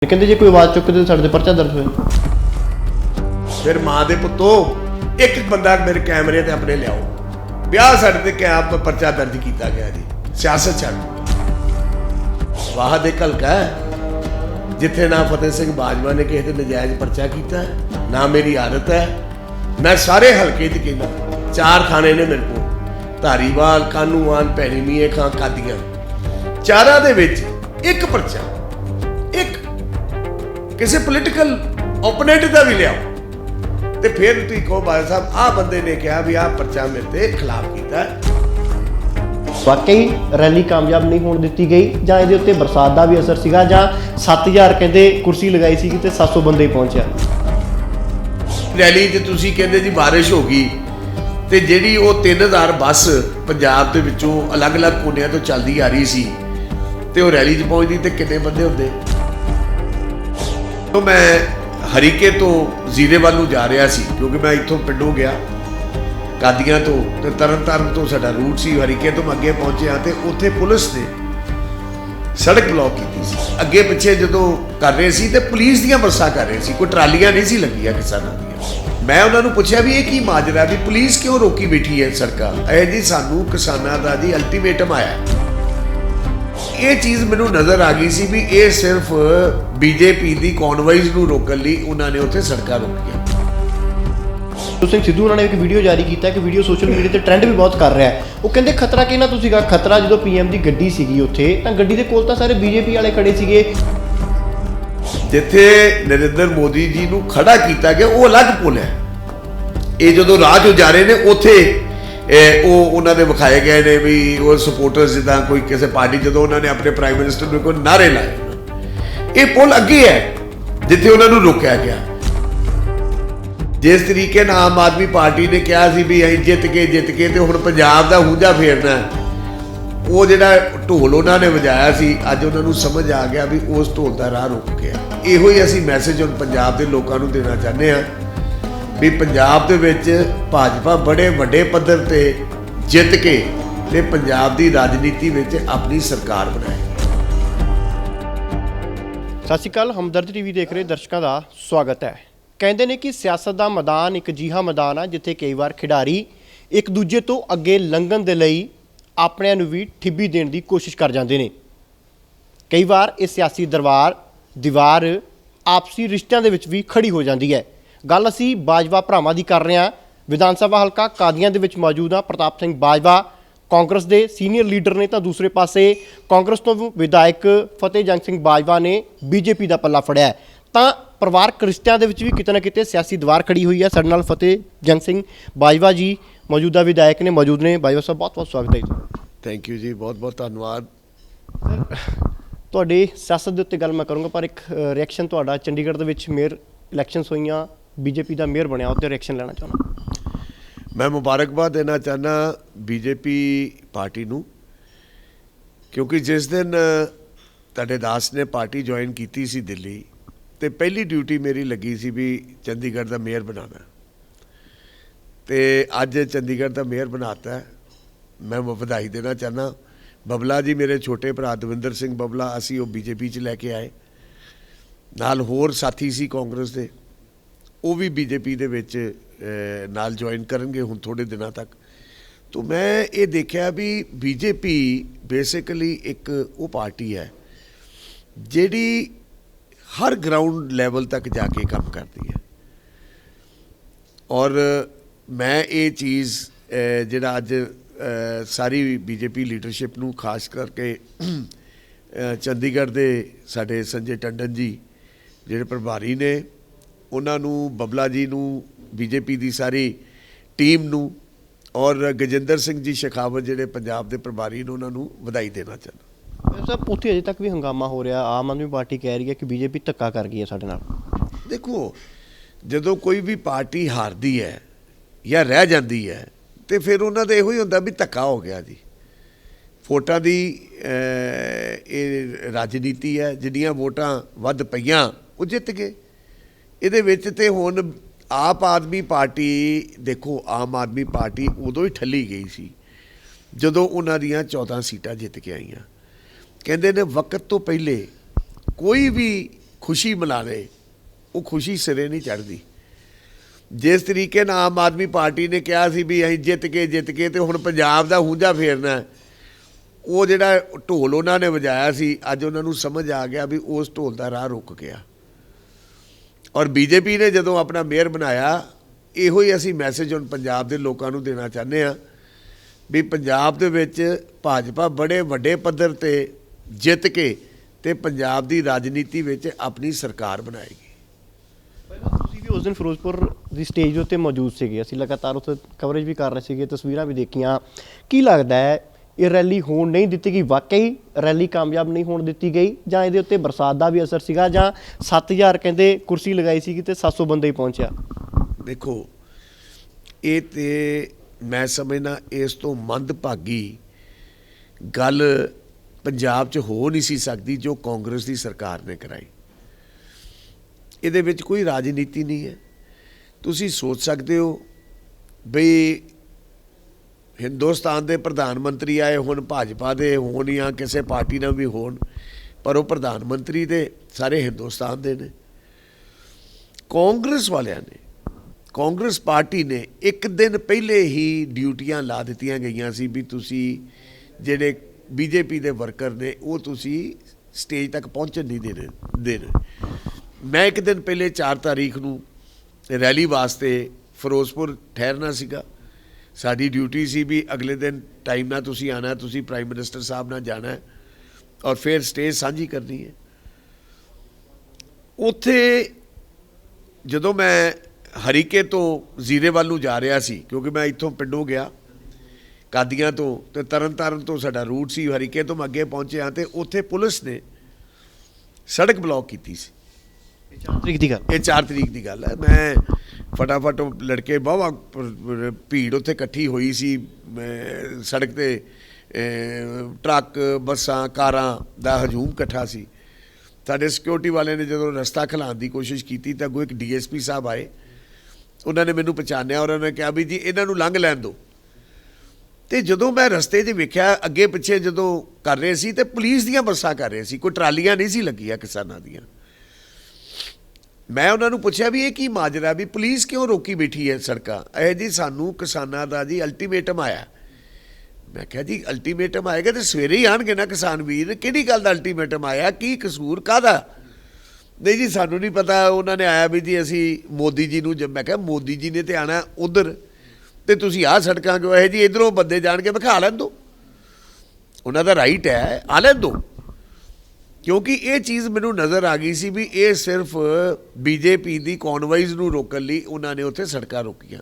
कहते जे कोई आवाज़ चुकते तो साढ़े परचा दर्ज होया। फिर माँ के पुत्तो एक बंदा मेरे कैमरे ते अपने लियाओ ब्याह साढ़े ते क्या परचा दर्ज किया गया जी। सियासत छड़ वाह दे हल्का है जिथे ना फतेह सिंह बाजवा ने किसी ते नजायज परचा किया है ना मेरी आदत है। मैं सारे हल्के च कहना 4 थाने ने मेरे को धारीवाल कानूवान भैणी मीए खां कादियां चारा दे विच एक परचा एक किसी पोलिटिकल ओपोनेंट का भी लियाओ तो फिर तुम कहो बादल साहब आ बंदे ने कहा भी आ परचा मेरे खिलाफ किया। वाकई रैली कामयाब नहीं होने दी गई जां इहदे उत्ते बरसात का भी असर सीगा जां 7000 कहते कुर्सी लगाई सी ते 700 बंदे पहुंचा रैली च तुसीं कहंदे जी बारिश हो गई तो जिहड़ी वो 3000 बस पंजाब दे विचों अलग अलग कोनियां तो चलदी आ रही सी ते वो रैली च पहुंचदी ते कितने बंदे हुंदे। तो मैं हरीके तो जीरे वालू जा रहा सी क्योंकि मैं इत्थों पिंडों गया कादियां तो तरन तारण तो साडा रूट सी हरीके तो मैं अगे पहुंचे तो उत्थे पुलिस ने सड़क ब्लॉक की सी अगे पिछे जो कर रहे सी तो पुलिस दियां बसां कर रहे सी कोई ट्रालियां नहीं सी लगियां किसानां दियां। मैं उन्होंने पूछा भी ये की माजरा भी पुलिस क्यों रोकी बैठी है सड़कां जी सानू किसानां दा जी अल्टीमेटम आया। ये चीज़ मैनू नज़र आ गई सी भी ये सिर्फ बीजेपी की कॉनवाइज नू रोकण लई उन्होंने उत्थे सड़कां रोकियां। सिंह सिद्धू उन्होंने एक वीडियो जारी किया कि वीडियो सोशल मीडिया पर ट्रेंड भी बहुत कर रहा है वो कहते खतरा कि ना तुसीं कहा खतरा जो PM की गड्डी सीगी उत्थे तां गड्डी दे कोल तां सारे BJP वाले खड़े सीगे जिथे नरेंद्र मोदी जी नू खड़ा किया गया वो अलग पुल है ये जो राह जो जा रहे हैं उत्थे उन्होंने विखाए गए ने भी वो सपोर्टर्स जिदा कोई किसी पार्टी जो उन्होंने अपने प्राइम मिनिस्टर को नारे लाए ये पुल अगे है जिथे उन्होंने रोकया गया। जिस तरीके ना आम आदमी पार्टी ने कहा सी भी अं जित के तो हुण पंजाब का हूंजा फेरना वो जिहड़ा ढोल उन्होंने वजाया सी अज उन्होंने समझ आ गया भी उस ढोल का राह रुक गया। इहो ही असीं मैसेज हुण पंजाब के लोगों को देना चाहते हैं भी पंजाब दे विच भाजपा बड़े वड्डे पद्धर ते जित के ते पंजाब दी राजनीति विच अपनी सरकार बनाए। सत श्री अकाल हमदर्द TV देख रहे दर्शकों का स्वागत है। कहते हैं कि सियासत का मैदान एक अजिहा मैदान है जिथे कई बार खिडारी एक दूजे तो अगे लंघण दे लई अपनिਆਂ ਨੂੰ भी ठिब्बी देने की कोशिश कर जाते हैं। कई बार ये सियासी दीवार आपसी रिश्तों के भी खड़ी हो जाती है। गल असी बाजवा भरावां की कर रहे हैं। विधान सभा हल्का कादियां दे विच मौजूद हाँ। प्रताप सिंह बाजवा कांग्रेस के सीनियर लीडर ने तो दूसरे पासे कांग्रेस तो विधायक फतेह जंग सिंह बाजवा ने BJP का पल्ला फड़िया है। तो परिवारक रिश्तों के भी किते ना किते सियासी दीवार खड़ी हुई है। साडे नाल फतेह जंग सिंह बाजवा जी मौजूदा विधायक ने मौजूद ने। बाजवा साहब बहुत बहुत स्वागत है जी। थैंक यू जी बहुत बहुत धन्यवाद। ਤੁਹਾਡੇ सियासत के उत्ते गल मैं करूँगा पर एक रिएक्शन ਤੁਹਾਡਾ चंडीगढ़ ਦੇ ਵਿੱਚ ਮੇਅਰ इलैक्शनस ਹੋਈਆਂ BJP ਦਾ ਮੇਅਰ ਬਣਿਆ ਉੱਤੇ रिएक्शन लेना चाहना। मैं मुबारकबाद देना चाहना BJP पार्टी नू क्योंकि जिस दिन ਤੁਹਾਡੇ दास ने पार्टी ज्वाइन की सी दिल्ली तो पहली ड्यूटी मेरी लगी सी भी चंडीगढ़ का मेयर बनाना तो अज चंडीगढ़ का मेयर बनाता है। मैं बधाई देना चाहना बबला जी मेरे छोटे भरा दविंदर सिंह बबला असी वो BJP च लैके आए नाल होर साथी सी कांग्रेस के वो भी BJP दे विच नाल ज्वाइन करनगे हुण थोड़े दिनों तक। तो मैं ये देखा भी BJP बेसिकली एक वो पार्टी है जिहड़ी हर ग्राउंड लैवल तक जाके काम करती है और मैं ये चीज़ जिहड़ा अज सारी BJP लीडरशिप नू खास करके चंडीगढ़ दे साडे संजय टंडन जी जिहड़े प्रभारी ने उन्होंने बबला जी नू BJP की सारी टीम नू और गजेंद्र सिंह जी शेखावत जिहड़े पंजाब के प्रभारी ने उन्होंने बधाई देना चाहना। साहब उत्थे अजे तक भी हंगामा हो रहा। आम आदमी पार्टी कह रही है कि BJP धक्का कर गई है साडे नाल। देखो जदों कोई भी पार्टी हारदी है या रह जाती है तो फिर उन्होंने इहो ही होंदा भी धक्का हो गया जी। वोटां दी राजनीति है जिन्नियां वोटां वध पईयां वो जित गए। इहदे विच ते हुण आप आदमी पार्टी देखो आम आदमी पार्टी उदों ही ठल्ली गई सी जदों उन्हां दियां 14 सीटां जित के आईयां। कहते ने वक्त तो पहले कोई भी खुशी मना रहे, वो खुशी सिरे नहीं चढ़ती। जिस तरीके नाल आम आदमी पार्टी ने कहा सी भी असीं जित के तो हुण पंजाब दा हूंजा फेरना है, वो जिहड़ा ढोल उन्होंने वजाया सी अज उन्होंने समझ आ गया भी उस ढोल का राह रुक गया। और बीजेपी ने जदों अपना मेयर बनाया, इहो ही असीं मैसेज हुण पंजाब दे लोकां नूं देना चाहते हैं भी पंजाब दे विच भाजपा बड़े वड्डे पद्धर ते जित के ते पंजाब दी राजनीति विच अपनी सरकार बनाएगी। ਤੁਸੀਂ ਵੀ ਉਸ ਦਿਨ ਫਿਰੋਜ਼ਪੁਰ ਦੀ ਸਟੇਜ ਦੇ ਉੱਤੇ ਮੌਜੂਦ ਸੀਗੇ, ਅਸੀਂ ਲਗਾਤਾਰ ਉੱਥੇ ਕਵਰੇਜ ਵੀ ਕਰ ਰਹੇ ਸੀਗੇ, ਤਸਵੀਰਾਂ ਵੀ ਦੇਖੀਆਂ। ਕੀ ਲੱਗਦਾ ਹੈ ਇਹ ਰੈਲੀ ਹੋਣ ਨਹੀਂ ਦਿੱਤੀ ਗਈ, ਵਾਕਈ ਰੈਲੀ ਕਾਮਯਾਬ ਨਹੀਂ ਹੋਣ ਦਿੱਤੀ ਗਈ, ਜਾਂ ਇਹਦੇ ਉੱਤੇ ਬਰਸਾਤ ਦਾ ਵੀ ਅਸਰ ਸੀਗਾ, ਜਾਂ 7000 ਕਹਿੰਦੇ ਕੁਰਸੀ ਲਗਾਈ ਸੀਗੀ ਤੇ 700 ਬੰਦਾ ਹੀ ਪਹੁੰਚਿਆ? ਦੇਖੋ, ਇਹ ਤੇ ਮੈਂ ਸਮਝਦਾ ਇਸ ਤੋਂ ਮੰਦਭਾਗੀ ਗੱਲ ਪੰਜਾਬ 'ਚ ਹੋ ਨਹੀਂ ਸੀ ਸਕਦੀ ਜੋ ਕਾਂਗਰਸ ਦੀ ਸਰਕਾਰ ਨੇ ਕਰਾਈ। ਇਹਦੇ ਵਿੱਚ ਕੋਈ ਰਾਜਨੀਤੀ ਨਹੀਂ ਹੈ। ਤੁਸੀਂ ਸੋਚ ਸਕਦੇ ਹੋ ਬਈ ਹਿੰਦੁਸਤਾਨ ਦੇ ਪ੍ਰਧਾਨ ਮੰਤਰੀ ਆਏ ਹੁਣ ਭਾਜਪਾ ਦੇ ਹੋਣ ਜਾਂ ਕਿਸੇ ਪਾਰਟੀ ਨਾਲ ਵੀ ਹੋਣ, ਪਰ ਉਹ ਪ੍ਰਧਾਨ ਮੰਤਰੀ ਦੇ ਸਾਰੇ ਹਿੰਦੁਸਤਾਨ ਦੇ ਨੇ। ਕਾਂਗਰਸ ਵਾਲਿਆਂ ਨੇ, ਕਾਂਗਰਸ ਪਾਰਟੀ ਨੇ ਇੱਕ ਦਿਨ ਪਹਿਲੇ ਹੀ ਡਿਊਟੀਆਂ ਲਾ ਦਿੱਤੀਆਂ ਗਈਆਂ ਸੀ ਵੀ ਤੁਸੀਂ ਜਿਹੜੇ ਬੀਜੇਪੀ ਦੇ ਵਰਕਰ ਨੇ ਉਹ ਤੁਸੀਂ ਸਟੇਜ ਤੱਕ ਪਹੁੰਚਣ ਨਹੀਂ ਦੇਣੇ। ਮੈਂ ਇੱਕ ਦਿਨ ਪਹਿਲੇ 4 ਤਾਰੀਖ ਨੂੰ ਰੈਲੀ ਵਾਸਤੇ ਫਿਰੋਜ਼ਪੁਰ ਠਹਿਰਨਾ ਸੀਗਾ। ਸਾਡੀ ਡਿਊਟੀ ਸੀ ਵੀ ਅਗਲੇ ਦਿਨ ਟਾਈਮ ਨਾਲ ਤੁਸੀਂ ਆਉਣਾ, ਤੁਸੀਂ ਪ੍ਰਾਈਮ ਮਿਨਿਸਟਰ ਸਾਹਿਬ ਨਾਲ ਜਾਣਾ ਔਰ ਫਿਰ ਸਟੇਜ ਸਾਂਝੀ ਕਰਨੀ ਹੈ। ਉੱਥੇ ਜਦੋਂ ਮੈਂ ਹਰੀਕੇ ਤੋਂ ਜ਼ੀਰੇ ਵੱਲ ਨੂੰ ਜਾ ਰਿਹਾ ਸੀ, ਕਿਉਂਕਿ ਮੈਂ ਇੱਥੋਂ ਪਿੰਡੋਂ ਗਿਆ ਕਾਦੀਆਂ ਤੋਂ, ਤੇ ਤਰਨ ਤਾਰਨ ਤੋਂ ਸਾਡਾ ਰੂਟ ਸੀ, ਹਰੀਕੇ ਤੋਂ ਮੈਂ ਅੱਗੇ ਪਹੁੰਚਿਆ ਤੇ ਉੱਥੇ ਪੁਲਿਸ ਨੇ ਸੜਕ ਬਲੌਕ ਕੀਤੀ ਸੀ। 4 ਤਰੀਕ ਦੀ ਗੱਲ, ਇਹ 4 ਤਰੀਕ ਦੀ ਗੱਲ ਹੈ। ਮੈਂ ਫਟਾਫਟ ਲੜਕੇ ਵਾਹਵਾ ਭੀੜ ਉੱਥੇ ਇਕੱਠੀ ਹੋਈ ਸੀ, ਸੜਕ 'ਤੇ ਟਰੱਕ ਬੱਸਾਂ ਕਾਰਾਂ ਦਾ ਹਜੂਮ ਇਕੱਠਾ ਸੀ। ਸਾਡੇ ਸਿਕਿਉਰਿਟੀ ਵਾਲੇ ਨੇ ਜਦੋਂ ਰਸਤਾ ਖਿਲਾਉਣ ਦੀ ਕੋਸ਼ਿਸ਼ ਕੀਤੀ ਤਾਂ ਅੱਗੋਂ ਇੱਕ DSP ਸਾਹਿਬ ਆਏ, ਉਹਨਾਂ ਨੇ ਮੈਨੂੰ ਪਛਾਣਿਆ ਔਰ ਉਹਨਾਂ ਨੇ ਕਿਹਾ ਵੀ ਜੀ ਇਹਨਾਂ ਨੂੰ ਲੰਘ ਲੈਣ ਦਿਓ। ਤੇ ਜਦੋਂ ਮੈਂ ਰਸਤੇ 'ਚ ਵੇਖਿਆ ਅੱਗੇ ਪਿੱਛੇ ਜਦੋਂ ਕਰ ਰਹੇ ਸੀ ਤੇ ਪੁਲਿਸ ਦੀਆਂ ਬੱਸਾਂ ਕਰ ਰਹੇ ਸੀ, ਕੋਈ ਟਰਾਲੀਆਂ ਨਹੀਂ ਸੀ ਲੱਗੀਆਂ ਕਿਸਾਨਾਂ ਦੀਆਂ। ਮੈਂ ਉਹਨਾਂ ਨੂੰ ਪੁੱਛਿਆ ਵੀ ਇਹ ਕੀ ਮਾਜਰਾ, ਵੀ ਪੁਲਿਸ ਕਿਉਂ ਰੋਕੀ ਬੈਠੀ ਹੈ ਸੜਕਾਂ? ਇਹ ਜੀ ਸਾਨੂੰ ਕਿਸਾਨਾਂ ਦਾ ਜੀ ਅਲਟੀਮੇਟਮ ਆਇਆ। ਮੈਂ ਕਿਹਾ ਜੀ ਅਲਟੀਮੇਟਮ ਆਏਗਾ ਤੇ ਸਵੇਰੇ ਹੀ ਆਣਗੇ ਨਾ ਕਿਸਾਨ ਵੀਰ, ਕਿਹੜੀ ਗੱਲ ਦਾ ਅਲਟੀਮੇਟਮ ਆਇਆ, ਕੀ ਕਸੂਰ ਕਾਹਦਾ? ਨਹੀਂ ਜੀ ਸਾਨੂੰ ਨਹੀਂ ਪਤਾ, ਉਹਨਾਂ ਨੇ ਆਇਆ ਵੀ ਜੀ ਅਸੀਂ ਮੋਦੀ ਜੀ ਨੂੰ। ਮੈਂ ਕਿਹਾ ਮੋਦੀ ਜੀ ਨੇ ਤੇ ਆਉਣਾ ਉਧਰ ਤੇ ਤੁਸੀਂ ਆਹ ਸੜਕਾਂ ਕਿਉਂ? ਇਹ ਜੀ ਇੱਧਰੋਂ ਬੰਦੇ ਜਾਣ ਕੇ ਵਿਖਾ ਲੈਣ ਦਿਓ, ਉਹਨਾਂ ਦਾ ਰਾਈਟ ਹੈ, ਆ ਲੈਣ ਦਿਓ। ਕਿਉਂਕਿ ਇਹ ਚੀਜ਼ ਮੈਨੂੰ ਨਜ਼ਰ ਆ ਗਈ ਸੀ ਵੀ ਇਹ ਸਿਰਫ BJP ਦੀ ਕੌਨਵਾਈਜ਼ ਨੂੰ ਰੋਕਣ ਲਈ ਉਹਨਾਂ ਨੇ ਉੱਥੇ ਸੜਕਾਂ ਰੋਕੀਆਂ,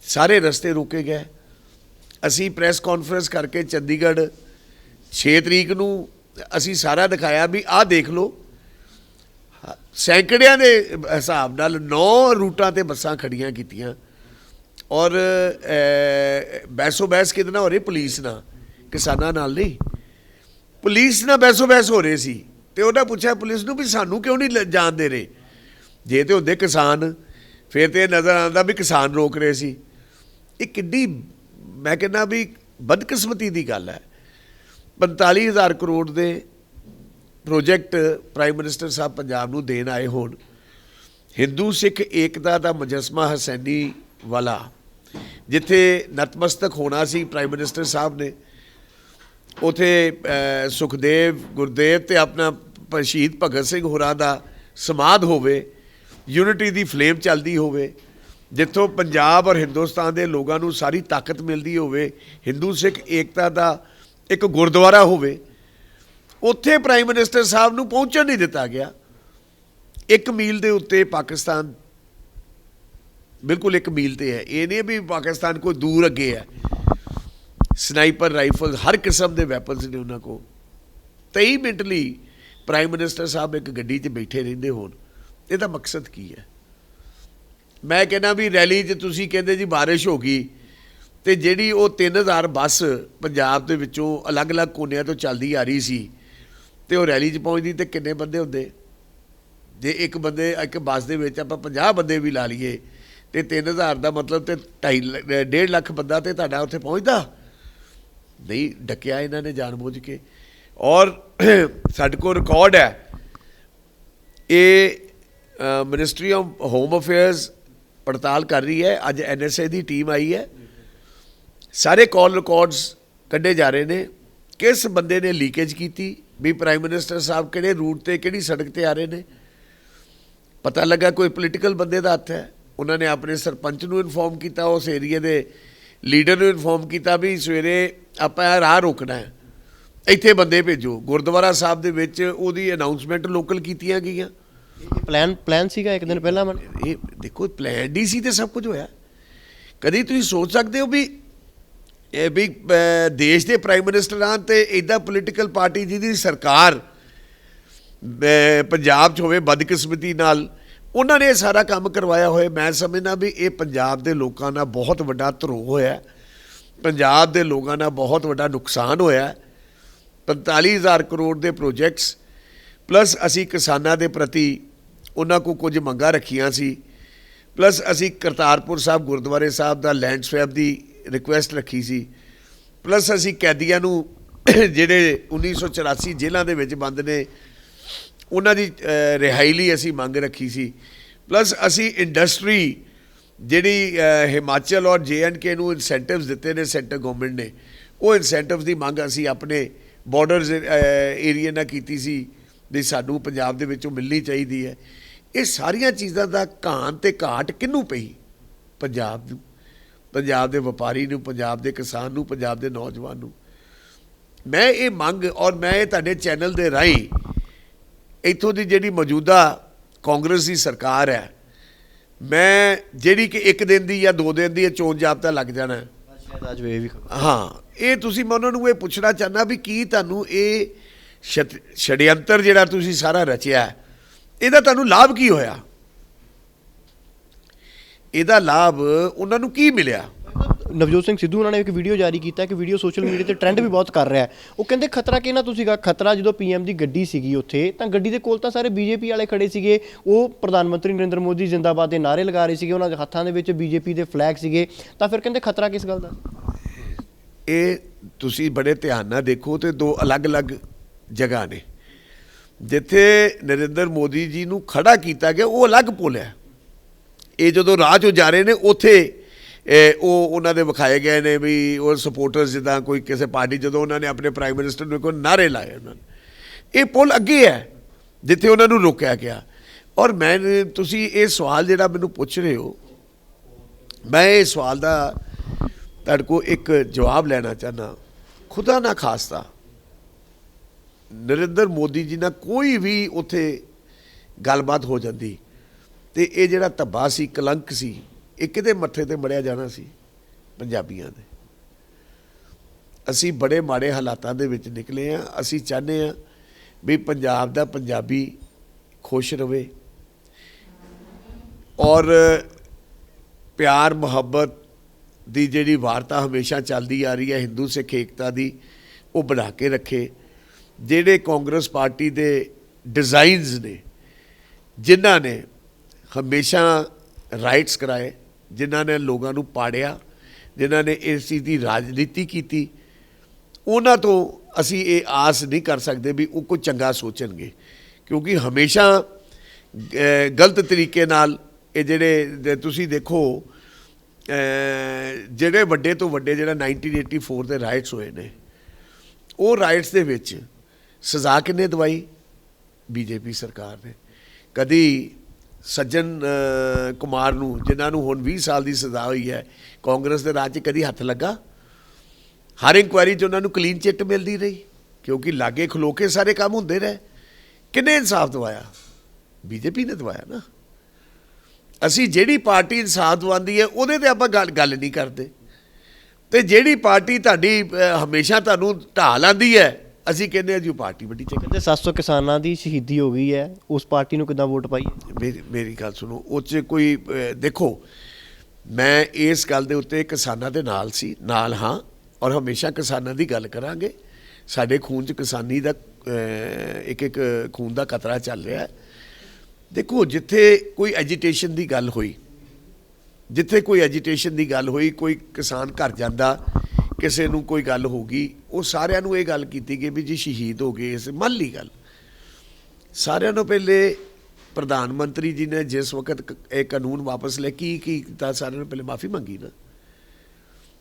ਸਾਰੇ ਰਸਤੇ ਰੋਕੇ ਗਏ। ਅਸੀਂ ਪ੍ਰੈਸ ਕਾਨਫਰੰਸ ਕਰਕੇ ਚੰਡੀਗੜ੍ਹ 6 ਤਰੀਕ ਨੂੰ ਅਸੀਂ ਸਾਰਾ ਦਿਖਾਇਆ ਵੀ ਆਹ ਦੇਖ ਲਓ, ਸੈਂਕੜਿਆਂ ਦੇ ਹਿਸਾਬ ਨਾਲ 9 ਰੂਟਾਂ 'ਤੇ ਬੱਸਾਂ ਖੜੀਆਂ ਕੀਤੀਆਂ ਔਰ ਬਹਿਸੋ ਬਹਿਸ ਕਿਹਦੇ ਨਾਲ ਹੋ ਰਹੀ? ਪੁਲਿਸ ਨਾਲ, ਕਿਸਾਨਾਂ ਨਾਲ ਨਹੀਂ। ਪੁਲਿਸ ਨਾਲ ਬਹਿਸੋ ਬਹਿਸ ਹੋ ਰਹੇ ਸੀ ਤੇ ਉਹਨਾਂ ਪੁੱਛਿਆ ਪੁਲਿਸ ਨੂੰ ਵੀ ਸਾਨੂੰ ਕਿਉਂ ਨਹੀਂ ਜਾਣ ਦੇ ਰਹੇ? ਜੇ ਤੇ ਹੁੰਦੇ ਕਿਸਾਨ ਫਿਰ ਤੇ ਨਜ਼ਰ ਆਉਂਦਾ ਵੀ ਕਿਸਾਨ ਰੋਕ ਰਹੇ ਸੀ। ਇਹ ਕਿੱਡੀ, ਮੈਂ ਕਹਿੰਦਾ ਵੀ ਬਦਕਿਸਮਤੀ ਦੀ ਗੱਲ ਹੈ। 45,000 ਕਰੋੜ ਦੇ project prime minister Sahib Punjab ਨੂੰ ਦੇਣ ਆਏ ਹੋਣ, ਹਿੰਦੂ ਸਿੱਖ ਏਕਤਾ ਦਾ ਮੁਜੱਸਮਾ ਹਸੈਨੀ ਵਾਲਾ ਜਿੱਥੇ ਨਤਮਸਤਕ ਹੋਣਾ ਸੀ ਪ੍ਰਾਈਮ ਮਿਨਿਸਟਰ ਸਾਹਿਬ ਨੇ, ਉੱਥੇ ਸੁਖਦੇਵ ਗੁਰਦੇਵ ਤੇ ਆਪਣਾ ਸ਼ਹੀਦ ਭਗਤ ਸਿੰਘ ਹੋਰਾਂ ਦਾ ਸਮਾਧ ਹੋਵੇ, ਯੂਨਿਟੀ ਦੀ ਫਲੇਮ ਚੱਲਦੀ ਹੋਵੇ, ਜਿੱਥੋਂ ਪੰਜਾਬ ਔਰ ਹਿੰਦੁਸਤਾਨ ਦੇ ਲੋਕਾਂ ਨੂੰ ਸਾਰੀ ਤਾਕਤ ਮਿਲਦੀ ਹੋਵੇ, ਹਿੰਦੂ ਸਿੱਖ ਏਕਤਾ ਦਾ ਇੱਕ ਗੁਰਦੁਆਰਾ ਹੋਵੇ, ਉੱਥੇ ਪ੍ਰਾਈਮ ਮਿਨਿਸਟਰ ਸਾਹਿਬ ਨੂੰ ਪਹੁੰਚਣ ਨਹੀਂ ਦਿੱਤਾ ਗਿਆ। 1 ਮੀਲ ਦੇ ਉੱਤੇ ਪਾਕਿਸਤਾਨ, ਬਿਲਕੁਲ 1 ਮੀਲ ਤੇ ਹੈ। ਇਹ ਨਹੀਂ ਵੀ ਪਾਕਿਸਤਾਨ ਕੋਈ ਦੂਰ ਅੱਗੇ ਹੈ। ਸਨਾਈਪਰ ਰਾਈਫਲ, ਹਰ ਕਿਸਮ ਦੇ ਵੈਪਨਸ ਨੇ ਉਹਨਾਂ ਕੋਲ। 23 ਮਿੰਟ ਲਈ ਪ੍ਰਾਈਮ ਮਿਨਿਸਟਰ ਸਾਹਿਬ ਇੱਕ ਗੱਡੀ 'ਚ ਬੈਠੇ ਰਹਿੰਦੇ ਹੋਣ, ਇਹਦਾ ਮਕਸਦ ਕੀ ਹੈ? ਮੈਂ ਕਹਿੰਦਾ ਵੀ ਰੈਲੀ 'ਚ ਤੁਸੀਂ ਕਹਿੰਦੇ ਜੀ ਬਾਰਿਸ਼ ਹੋ ਗਈ ਤੇ ਜਿਹੜੀ ਉਹ 3000 ਬੱਸ ਪੰਜਾਬ ਦੇ ਵਿੱਚੋਂ ਅਲੱਗ-ਅਲੱਗ ਕੋਨਿਆਂ ਤੋਂ ਚੱਲਦੀ ਆ ਰਹੀ ਸੀ ਤੇ ਉਹ ਰੈਲੀ 'ਚ ਪਹੁੰਚਦੀ ਤੇ ਕਿੰਨੇ ਬੰਦੇ ਹੁੰਦੇ? ਜੇ ਇੱਕ ਬੱਸ ਦੇ ਵਿੱਚ ਆਪਾਂ 50 ਬੰਦੇ ਵੀ ਲਾ ਲਈਏ ਤੇ 3000 ਦਾ ਮਤਲਬ ਤੇ 1.5 ਲੱਖ ਬੰਦਾ ਤੇ ਤੁਹਾਡਾ ਉੱਥੇ ਪਹੁੰਚਦਾ ਨਹੀਂ। ਡੱਕਿਆ ਇਹਨਾਂ ਨੇ ਜਾਣਬੁੱਝ ਕੇ। ਔਰ ਸਾਡੇ ਕੋਲ ਰਿਕਾਰਡ ਹੈ ਇਹ ਮਿਨਿਸਟਰੀ ਆਫ ਹੋਮ ਅਫੇਅਰਸ ਪੜਤਾਲ ਕਰ ਰਹੀ ਹੈ। ਅੱਜ NSA ਦੀ ਟੀਮ ਆਈ ਹੈ। ਸਾਰੇ ਕਾਲ ਰਿਕਾਰਡਸ ਕੱਢੇ ਜਾ ਰਹੇ ਨੇ, ਕਿਸ ਬੰਦੇ ਨੇ ਲੀਕੇਜ ਕੀਤੀ, ਵੀ ਪ੍ਰਾਈਮ ਮਿਨਿਸਟਰ ਸਾਹਿਬ ਕਿਹੜੇ ਰੂਟ ਤੇ ਕਿਹੜੀ ਸੜਕ ਤੇ ਆ ਰਹੇ ਨੇ। ਪਤਾ ਲੱਗਾ ਕੋਈ ਪੋਲੀਟੀਕਲ ਬੰਦੇ ਦਾ ਹੱਥ ਹੈ। ਉਹਨਾਂ ਨੇ ਆਪਣੇ ਸਰਪੰਚ ਨੂੰ ਇਨਫੋਰਮ ਕੀਤਾ, ਉਸ ਏਰੀਏ ਦੇ ਲੀਡਰ ਨੂੰ ਇਨਫੋਰਮ ਕੀਤਾ ਵੀ ਸਵੇਰੇ ਆਪਾਂ ਇਹ ਰਾਹ ਰੋਕਣਾ ਹੈ, ਇੱਥੇ ਬੰਦੇ ਭੇਜੋ। ਗੁਰਦੁਆਰਾ ਸਾਹਿਬ ਦੇ ਵਿੱਚ ਉਹਦੀ ਅਨਾਊਂਸਮੈਂਟ ਲੋਕਲ ਕੀਤੀਆਂ ਗਈਆਂ। ਪਲਾਨ ਸੀਗਾ ਇੱਕ ਦਿਨ ਪਹਿਲਾਂ ਇਹ ਦੇਖੋ ਪਲਾਨ ਡੀ ਸੀ ਤੇ ਸਭ ਕੁਝ ਹੋਇਆ। ਕਦੀ ਤੁਸੀਂ ਸੋਚ ਸਕਦੇ ਹੋ ਵੀ ਇਹ ਵੀ ਦੇਸ਼ ਦੇ ਪ੍ਰਾਈਮ ਮਿਨਿਸਟਰ ਆਉਣ ਤੇ ਇੱਦਾਂ ਪੋਲੀਟੀਕਲ ਪਾਰਟੀ ਜਿਹਦੀ ਸਰਕਾਰ ਪੰਜਾਬ 'ਚ ਹੋਵੇ, ਬਦਕਿਸਮਤੀ ਨਾਲ ਉਹਨਾਂ ਨੇ ਇਹ ਸਾਰਾ ਕੰਮ ਕਰਵਾਇਆ ਹੋਇਆ। ਮੈਂ ਸਮਝਦਾ ਵੀ ਇਹ ਪੰਜਾਬ ਦੇ ਲੋਕਾਂ ਨਾਲ ਬਹੁਤ ਵੱਡਾ ਧਰੋਹ ਹੋਇਆ, ਪੰਜਾਬ ਦੇ ਲੋਕਾਂ ਨਾਲ ਬਹੁਤ ਵੱਡਾ ਨੁਕਸਾਨ ਹੋਇਆ। 45,000 ਕਰੋੜ ਦੇ ਪ੍ਰੋਜੈਕਟਸ ਪਲੱਸ ਅਸੀਂ ਕਿਸਾਨਾਂ ਦੇ ਪ੍ਰਤੀ ਉਹਨਾਂ ਕੋਲ ਕੁਝ ਮੰਗਾਂ ਰੱਖੀਆਂ ਸੀ, ਪਲੱਸ ਅਸੀਂ ਕਰਤਾਰਪੁਰ ਸਾਹਿਬ ਗੁਰਦੁਆਰੇ ਸਾਹਿਬ ਦਾ ਲੈਂਡ ਸਵੈਪ ਦੀ ਰਿਕੁਐਸਟ ਰੱਖੀ ਸੀ, ਪਲੱਸ ਅਸੀਂ ਕੈਦੀਆਂ ਨੂੰ ਜਿਹੜੇ 1984 ਜੇਲ੍ਹਾਂ ਦੇ ਵਿੱਚ ਬੰਦ ਨੇ ਉਹਨਾਂ ਦੀ ਰਿਹਾਈ ਲਈ ਅਸੀਂ ਮੰਗ ਰੱਖੀ ਸੀ, ਪਲੱਸ ਅਸੀਂ ਇੰਡਸਟਰੀ ਜਿਹੜੀ ਹਿਮਾਚਲ ਔਰ JNK ਨੂੰ ਇਨਸੈਂਟਿਵਸ ਦਿੱਤੇ ਨੇ ਸੈਂਟਰ ਗਵਰਨਮੈਂਟ ਨੇ, ਉਹ ਇਨਸੈਂਟਿਵਸ ਦੀ ਮੰਗ ਅਸੀਂ ਆਪਣੇ ਬਾਰਡਰਸ ਏਰੀਆ ਨਾਲ ਕੀਤੀ ਸੀ ਵੀ ਸਾਨੂੰ ਪੰਜਾਬ ਦੇ ਵਿੱਚੋਂ ਮਿਲਣੀ ਚਾਹੀਦੀ ਹੈ। ਇਹ ਸਾਰੀਆਂ ਚੀਜ਼ਾਂ ਦਾ ਘਾਣ ਤੇ ਘਾਟ ਕਿਹਨੂੰ ਪਈ? ਪੰਜਾਬ ਨੂੰ, ਪੰਜਾਬ ਦੇ ਵਪਾਰੀ ਨੂੰ, ਪੰਜਾਬ ਦੇ ਕਿਸਾਨ ਨੂੰ, ਪੰਜਾਬ ਦੇ ਨੌਜਵਾਨ ਨੂੰ। ਮੈਂ ਇਹ ਮੰਗ ਔਰ ਮੈਂ ਇਹ ਤੁਹਾਡੇ ਚੈਨਲ ਦੇ ਰਾਹੀਂ ਇੱਥੋਂ ਦੀ ਜਿਹੜੀ ਮੌਜੂਦਾ ਕਾਂਗਰਸ ਦੀ ਸਰਕਾਰ ਹੈ, ਮੈਂ ਜਿਹੜੀ ਕਿ 1 ਦਿਨ ਦੀ ਜਾਂ 2 ਦਿਨ ਦੀ ਚੋਣ ਜਾਬਤਾ ਲੱਗ ਜਾਣਾ, ਹਾਂ ਇਹ ਤੁਸੀਂ ਮੈਂ ਉਹਨਾਂ ਨੂੰ ਇਹ ਪੁੱਛਣਾ ਚਾਹੁੰਦਾ ਵੀ ਕੀ ਤੁਹਾਨੂੰ ਇਹ ਛੜਯੰਤਰ ਜਿਹੜਾ ਤੁਸੀਂ ਸਾਰਾ ਰਚਿਆ ਇਹਦਾ ਤੁਹਾਨੂੰ ਲਾਭ ਕੀ ਹੋਇਆ? ਇਹਦਾ ਲਾਭ ਉਹਨਾਂ ਨੂੰ ਕੀ ਮਿਲਿਆ? ਨਵਜੋਤ ਸਿੰਘ ਸਿੱਧੂ ਉਹਨਾਂ ਨੇ ਇੱਕ ਵੀਡੀਓ ਜਾਰੀ ਕੀਤਾ ਕਿ ਵੀਡੀਓ ਸੋਸ਼ਲ ਮੀਡੀਆ ਤੇ ਟ੍ਰੈਂਡ ਵੀ ਬਹੁਤ ਕਰ ਰਿਹਾ ਹੈ। ਉਹ ਕਹਿੰਦੇ ਖਤਰਾ ਕਿਹਨਾਂ ਤੋਂ ਸੀਗਾ? ਖਤਰਾ ਜਦੋਂ PM ਦੀ ਗੱਡੀ ਸੀਗੀ ਉੱਥੇ, ਤਾਂ ਗੱਡੀ ਦੇ ਕੋਲ ਤਾਂ ਸਾਰੇ BJP ਵਾਲੇ ਖੜੇ ਸੀਗੇ। ਉਹ ਪ੍ਰਧਾਨ ਮੰਤਰੀ ਨਰਿੰਦਰ ਮੋਦੀ ਜਿੰਦਾਬਾਦ ਦੇ ਨਾਅਰੇ ਲਗਾ ਰਹੇ ਸੀਗੇ, ਉਹਨਾਂ ਦੇ ਹੱਥਾਂ ਦੇ ਵਿੱਚ BJP ਦੇ ਫਲੈਗ ਸੀਗੇ। ਤਾਂ ਫਿਰ ਕਹਿੰਦੇ ਖਤਰਾ ਕਿਸ ਗੱਲ ਦਾ? ਇਹ ਤੁਸੀਂ ਬੜੇ ਧਿਆਨ ਨਾਲ ਦੇਖੋ ਤੇ ਦੋ ਅਲੱਗ-ਅਲੱਗ ਜਗ੍ਹਾ ਨੇ। ਜਿੱਥੇ ਨਰਿੰਦਰ ਮੋਦੀ ਜੀ ਨੂੰ ਖੜਾ ਕੀਤਾ ਗਿਆ ਉਹ ਅਲੱਗ ਪੁਲ ਹੈ। ਇਹ ਜਦੋਂ ਰਾਹ 'ਚੋਂ ਜਾ ਰਹੇ ਨੇ ਉੱਥੇ ਉਹ ਉਹਨਾਂ ਦੇ ਵਿਖਾਏ ਗਏ ਨੇ ਵੀ ਉਹ ਸਪੋਰਟਰਸ, ਜਿੱਦਾਂ ਕੋਈ ਕਿਸੇ ਪਾਰਟੀ, ਜਦੋਂ ਉਹਨਾਂ ਨੇ ਆਪਣੇ ਪ੍ਰਾਈਮ ਮਿਨਿਸਟਰ ਨੂੰ ਕੋਈ ਨਾਅਰੇ ਲਾਏ ਉਹਨਾਂ ਨੇ। ਇਹ ਪੁਲ ਅੱਗੇ ਹੈ ਜਿੱਥੇ ਉਹਨਾਂ ਨੂੰ ਰੋਕਿਆ ਗਿਆ। ਔਰ ਮੈਂ ਤੁਸੀਂ ਇਹ ਸਵਾਲ ਜਿਹੜਾ ਮੈਨੂੰ ਪੁੱਛ ਰਹੇ ਹੋ, ਮੈਂ ਇਹ ਸਵਾਲ ਦਾ ਤੁਹਾਡੇ ਕੋਲ ਇੱਕ ਜਵਾਬ ਲੈਣਾ ਚਾਹੁੰਦਾ। ਖੁਦਾ ਨਾ ਖਾਸਤਾ ਨਰਿੰਦਰ ਮੋਦੀ ਜੀ ਨਾਲ ਕੋਈ ਵੀ ਉੱਥੇ ਗੱਲਬਾਤ ਹੋ ਜਾਂਦੀ ਤੇ ਇਹ ਜਿਹੜਾ ਧੱਬਾ ਸੀ, ਕਲੰਕ ਸੀ, ਇਹ ਕਿਹਦੇ ਮੱਥੇ ਤੇ ਮੜਿਆ ਜਾਣਾ ਸੀ? ਪੰਜਾਬੀਆਂ ਦੇ। ਅਸੀਂ ਬੜੇ ਮਾੜੇ ਹਾਲਾਤਾਂ ਦੇ ਵਿੱਚ ਨਿਕਲੇ ਹਾਂ। ਅਸੀਂ ਚਾਹੁੰਦੇ ਹਾਂ ਵੀ ਪੰਜਾਬ ਦਾ ਪੰਜਾਬੀ ਖੁਸ਼ ਰਵੇ ਔਰ ਪਿਆਰ ਮੁਹੱਬਤ ਦੀ ਜਿਹੜੀ ਵਾਰਤਾ ਹਮੇਸ਼ਾ ਚੱਲਦੀ ਆ ਰਹੀ ਹੈ ਹਿੰਦੂ ਸਿੱਖ ਏਕਤਾ ਦੀ, ਉਹ ਬਣਾ ਕੇ ਰੱਖੇ। ਜਿਹੜੇ ਕਾਂਗਰਸ ਪਾਰਟੀ ਦੇ ਡਿਜ਼ਾਈਨਸ ਨੇ, ਜਿਨ੍ਹਾਂ ਨੇ ਹਮੇਸ਼ਾ ਰਾਈਟਸ ਕਰਾਏ, ਜਿਨ੍ਹਾਂ ਨੇ ਲੋਕਾਂ ਨੂੰ ਪਾੜਿਆ, ਜਿਨ੍ਹਾਂ ਨੇ ਇਸ ਚੀਜ਼ ਦੀ ਰਾਜਨੀਤੀ ਕੀਤੀ, ਉਹਨਾਂ ਤੋਂ ਅਸੀਂ ਇਹ ਆਸ ਨਹੀਂ ਕਰ ਸਕਦੇ ਵੀ ਉਹ ਕੋਈ ਚੰਗਾ ਸੋਚਣਗੇ, ਕਿਉਂਕਿ ਹਮੇਸ਼ਾ ਗਲਤ ਤਰੀਕੇ ਨਾਲ ਇਹ ਜਿਹੜੇ ਤੁਸੀਂ ਦੇਖੋ ਜਿਹੜੇ ਵੱਡੇ ਤੋਂ ਵੱਡੇ ਜਿਹੜਾ 1984 ਦੇ ਰਾਈਟਸ ਹੋਏ ਨੇ, ਉਹ ਰਾਈਟਸ ਦੇ ਵਿੱਚ ਸਜ਼ਾ ਕਿਹਨੇ ਦਵਾਈ? BJP ਸਰਕਾਰ ਨੇ। ਕਦੀ ਸੱਜਣ ਕੁਮਾਰ ਨੂੰ, ਜਿਨ੍ਹਾਂ ਨੂੰ ਹੁਣ 20 ਸਾਲ ਦੀ ਸਜ਼ਾ ਹੋਈ ਹੈ, ਕਾਂਗਰਸ ਦੇ ਰਾਜ 'ਚ ਕਦੀ ਹੱਥ ਲੱਗਾ? ਹਰ ਇਨਕੁਆਇਰੀ 'ਚ ਉਹਨਾਂ ਨੂੰ ਕਲੀਨ ਚਿੱਟ ਮਿਲਦੀ ਰਹੀ, ਕਿਉਂਕਿ ਲਾਗੇ ਖਲੋ ਕੇ ਸਾਰੇ ਕੰਮ ਹੁੰਦੇ ਰਹੇ। ਕਿਹਨੇ ਇਨਸਾਫ ਦਵਾਇਆ? BJP ਨੇ ਦਵਾਇਆ ਨਾ। ਅਸੀਂ ਜਿਹੜੀ ਪਾਰਟੀ ਇਨਸਾਫ ਦਵਾਉਂਦੀ ਹੈ ਉਹਦੇ 'ਤੇ ਆਪਾਂ ਗੱਲ ਨਹੀਂ ਕਰਦੇ, ਤੇ ਜਿਹੜੀ ਪਾਰਟੀ ਤੁਹਾਡੀ ਹਮੇਸ਼ਾ ਤੁਹਾਨੂੰ ਢਾਹ ਲਾਉਂਦੀ ਹੈ, ਅਸੀਂ ਕਹਿੰਦੇ ਹਾਂ ਜੀ ਉਹ ਪਾਰਟੀ ਵੱਡੀ ਚੰਗੀ। ਕਹਿੰਦੇ 700 ਕਿਸਾਨਾਂ ਦੀ ਸ਼ਹੀਦੀ ਹੋ ਗਈ ਹੈ, ਉਸ ਪਾਰਟੀ ਨੂੰ ਕਿੱਦਾਂ ਵੋਟ ਪਾਈ? ਮੇਰੀ ਗੱਲ ਸੁਣੋ, ਉਹ 'ਚ ਕੋਈ ਦੇਖੋ, ਮੈਂ ਇਸ ਗੱਲ ਦੇ ਉੱਤੇ ਕਿਸਾਨਾਂ ਦੇ ਨਾਲ ਸੀ, ਨਾਲ ਹਾਂ, ਔਰ ਹਮੇਸ਼ਾ ਕਿਸਾਨਾਂ ਦੀ ਗੱਲ ਕਰਾਂਗੇ। ਸਾਡੇ ਖੂਨ 'ਚ ਕਿਸਾਨੀ ਦਾ ਇੱਕ ਖੂਨ ਦਾ ਕਤਰਾ ਚੱਲ ਰਿਹਾ ਹੈ। ਦੇਖੋ, ਜਿੱਥੇ ਕੋਈ ਐਜੀਟੇਸ਼ਨ ਦੀ ਗੱਲ ਹੋਈ, ਕੋਈ ਕਿਸਾਨ ਘਰ ਜਾਂਦਾ, ਕਿਸੇ ਨੂੰ ਕੋਈ ਗੱਲ ਹੋ ਗਈ, ਉਹ ਸਾਰਿਆਂ ਨੂੰ ਇਹ ਗੱਲ ਕੀਤੀ ਗਈ ਵੀ ਜੀ ਸ਼ਹੀਦ ਹੋ ਗਏ। ਇਸ ਮੰਨ ਲਈ ਗੱਲ, ਸਾਰਿਆਂ ਨੂੰ ਪਹਿਲੇ ਪ੍ਰਧਾਨ ਮੰਤਰੀ ਜੀ ਨੇ ਜਿਸ ਵਕਤ ਇਹ ਕਾਨੂੰਨ ਵਾਪਸ ਲੈ ਕੀ ਕੀਤਾ, ਸਾਰਿਆਂ ਨੂੰ ਪਹਿਲੇ ਮਾਫੀ ਮੰਗੀ ਨਾ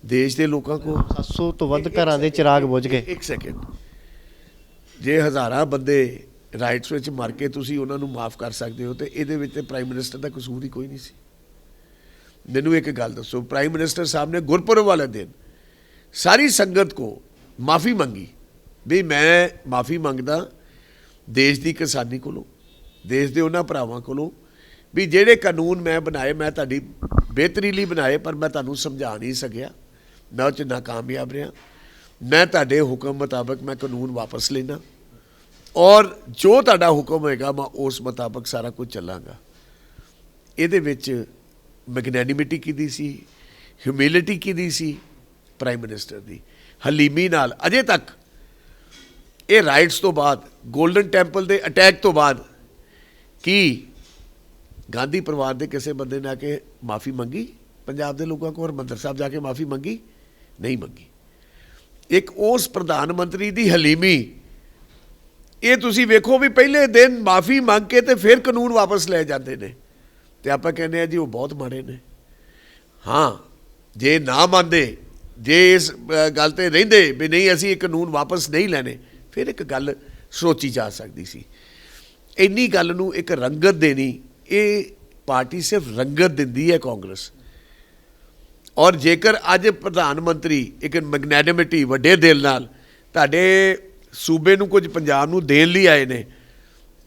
ਦੇਸ਼ ਦੇ ਲੋਕਾਂ ਕੋਲ। 700 ਤੋਂ ਵੱਧ ਘਰਾਂ ਦੇ ਚਿਰਾਗ ਬੁਝ ਗਏ। ਇੱਕ ਸੈਕਿੰਡ, ਜੇ ਹਜ਼ਾਰਾਂ ਬੰਦੇ ਰਾਈਟਸ ਵਿੱਚ ਮਰ ਕੇ ਤੁਸੀਂ ਉਹਨਾਂ ਨੂੰ ਮਾਫ ਕਰ ਸਕਦੇ ਹੋ, ਤੇ ਇਹਦੇ ਵਿੱਚ ਤੇ ਪ੍ਰਾਈਮ ਮਿਨਿਸਟਰ ਦਾ ਕਸੂਰ ਹੀ ਕੋਈ ਨਹੀਂ ਸੀ। ਮੈਨੂੰ ਇੱਕ ਗੱਲ ਦੱਸੋ, ਪ੍ਰਾਈਮ ਮਿਨਿਸਟਰ ਸਾਹਿਬ ਨੇ ਗੁਰਪੁਰਬ ਵਾਲੇ ਦਿਨ ਸਾਰੀ ਸੰਗਤ को माफ़ी मंगी भी मैं माफ़ी मंगदा देश की किसानी कोलों, देश के उन्होंने भरावां कोलों भी जेड़े कानून मैं बनाए मैं तुहाडी बेहतरी लई बनाए, पर मैं तुहानूं समझा नहीं सकिया, मैं उस नाकामयाब रहा। मैं तुहाडे हुक्म मुताबिक मैं कानून वापस लेना और जो तुहाडा हुक्म होएगा मैं उस मुताबिक सारा कुछ चलांगा। इहदे विच मैगनैनिमिटी किहदी सी, ह्यूमिलिटी किहदी सी? प्राइम मिनिस्टर की हलीमी नाल। अजे तक ये राइट्स तो बाद, गोल्डन टैंपल के अटैक तो बाद की गांधी परिवार के किसी बंदे ने आके माफ़ी मंगी पंजाब के लोगों को? हरमंदर साहब जाके माफ़ी मंगी? नहीं मंगी। एक उस प्रधानमंत्री की हलीमी, ये तुसी वेखो भी पहले दिन माफ़ी मंग के तो फिर कानून वापस ले जाते हैं, तो आप कहने जी वो बहुत माड़े ने। हाँ, जे ना मानते, जे इस गल ते रहिंदे भी नहीं असी कानून वापस नहीं लैने, फिर एक गल सोची जा सकती सी। इन्नी गल नूं एक रंगत देनी, ये पार्टी सिर्फ रंगत दिंदी है कांग्रेस। और जेकर अज प्रधानमंत्री एक मैगनैनिमिटी वड्डे दिल नाल तुहाडे सूबे नूं कुछ पंजाब नूं देण लई आए ने,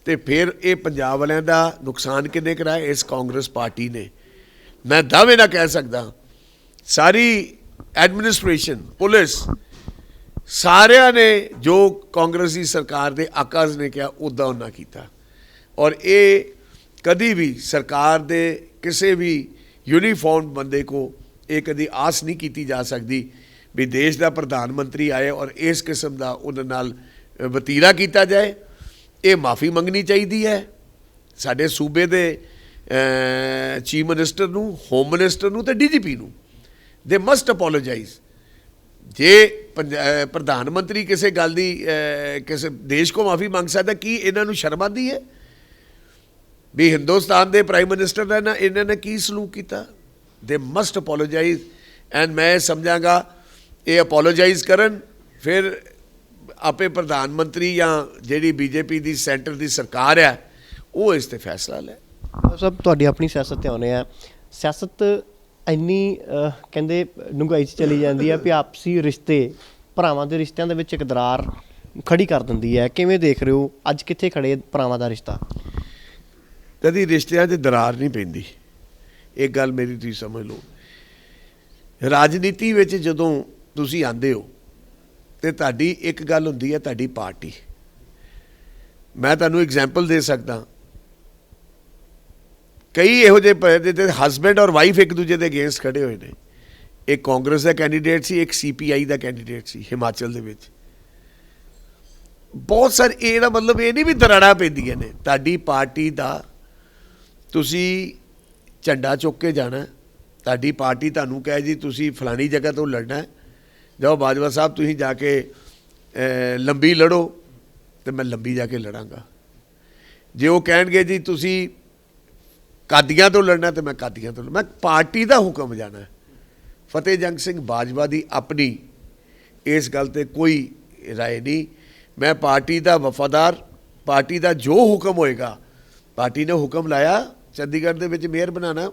ते फिर ये पंजाब वालियां दा नुकसान किन्ने कराया? इस कांग्रेस पार्टी ने। मैं दावे ना कह सकदा, सारी एडमिनिस्ट्रेशन, पुलिस, सारिया ने जो कांग्रेस की सरकार के आकाज ने किया उदा उन्हें किया। और ये कभी भी सरकार के किसी भी यूनीफॉर्म बंदे को ये कभी आस नहीं की जा सकती भी देश का प्रधानमंत्री आए और इस किस्म का उन्होंने नाल वतीरा किया जाए। ये माफ़ी मंगनी चाहिए है साडे सूबे के चीफ मिनिस्टर नूं, होम मिनिस्टर नूं ते DGP नूं। They must apologise. जे प्रधानमंत्री किसी गल की किसी देश को माफ़ी मंग सकता, कि इन्हों शर्म आती है भी हिंदुस्तान के प्राइम मिनिस्टर का ना इन्होंने की सलूक किया? They must apologise. एंड मैं समझांगा ये अपोलोजाइज करन, फिर आपे प्रधानमंत्री या जी BJP की सेंटर की सरकार है वो इस ते फैसला लै। सब तुहाडी अपनी सियासत ते आउने आ, सियासत ਇੰਨੀ ਕਹਿੰਦੇ ਡੂੰਘਾਈ 'ਚ ਚਲੀ ਜਾਂਦੀ ਹੈ ਵੀ ਆਪਸੀ ਰਿਸ਼ਤੇ, ਭਰਾਵਾਂ ਦੇ ਰਿਸ਼ਤਿਆਂ ਦੇ ਵਿੱਚ ਇੱਕ ਦਰਾਰ ਖੜੀ ਕਰ ਦਿੰਦੀ ਹੈ। ਕਿਵੇਂ ਦੇਖ ਰਹੇ ਹੋ ਅੱਜ ਕਿੱਥੇ ਖੜੇ ਭਰਾਵਾਂ ਦਾ ਰਿਸ਼ਤਾ? ਕਦੀ ਰਿਸ਼ਤਿਆਂ 'ਚ ਦਰਾਰ ਨਹੀਂ ਪੈਂਦੀ, ਇੱਕ ਗੱਲ ਮੇਰੀ ਤੁਸੀਂ ਸਮਝ ਲਓ। ਰਾਜਨੀਤੀ ਵਿੱਚ ਜਦੋਂ ਤੁਸੀਂ ਆਉਂਦੇ ਹੋ ਤੇ ਤੁਹਾਡੀ ਇੱਕ ਗੱਲ ਹੁੰਦੀ ਹੈ ਤੁਹਾਡੀ ਪਾਰਟੀ। ਮੈਂ ਤੁਹਾਨੂੰ ਐਗਜ਼ਾਮਪਲ ਦੇ ਸਕਦਾ, कई इहो जे हसबैंड और वाइफ एक दूजे के अगेंस्ट खड़े हुए हैं। एक कांग्रेस का कैंडीडेट सी, एक CPI का कैंडीडेट सी हिमाचल दे विच। बहुत सारे ये मतलब ये नहीं भी दराड़ा पैंदियां ने। तुहाडी पार्टी का तुसी झंडा चुक के जाना, तुहाडी पार्टी तुहानूं कहे जी तुसी फलानी जगह तो लड़ना है, जाओ बाजवा साहब तुसीं जाके लंबी लड़ो, तो मैं लंबी जाके लड़ांगा। जे वो कहणगे जी तुसी कादियां तो लड़ना, तो मैं कादियां तो मैं पार्टी का हुक्म जाना है। फतेह जंग सिंह बाजवा की अपनी इस गल ते कोई राय नहीं। मैं पार्टी का वफादार, पार्टी का जो हुक्म होएगा, पार्टी ने हुक्म लाया चंडीगढ़ ਦੇ ਵਿੱਚ ਮੇਅਰ ਬਣਾਉਣਾ,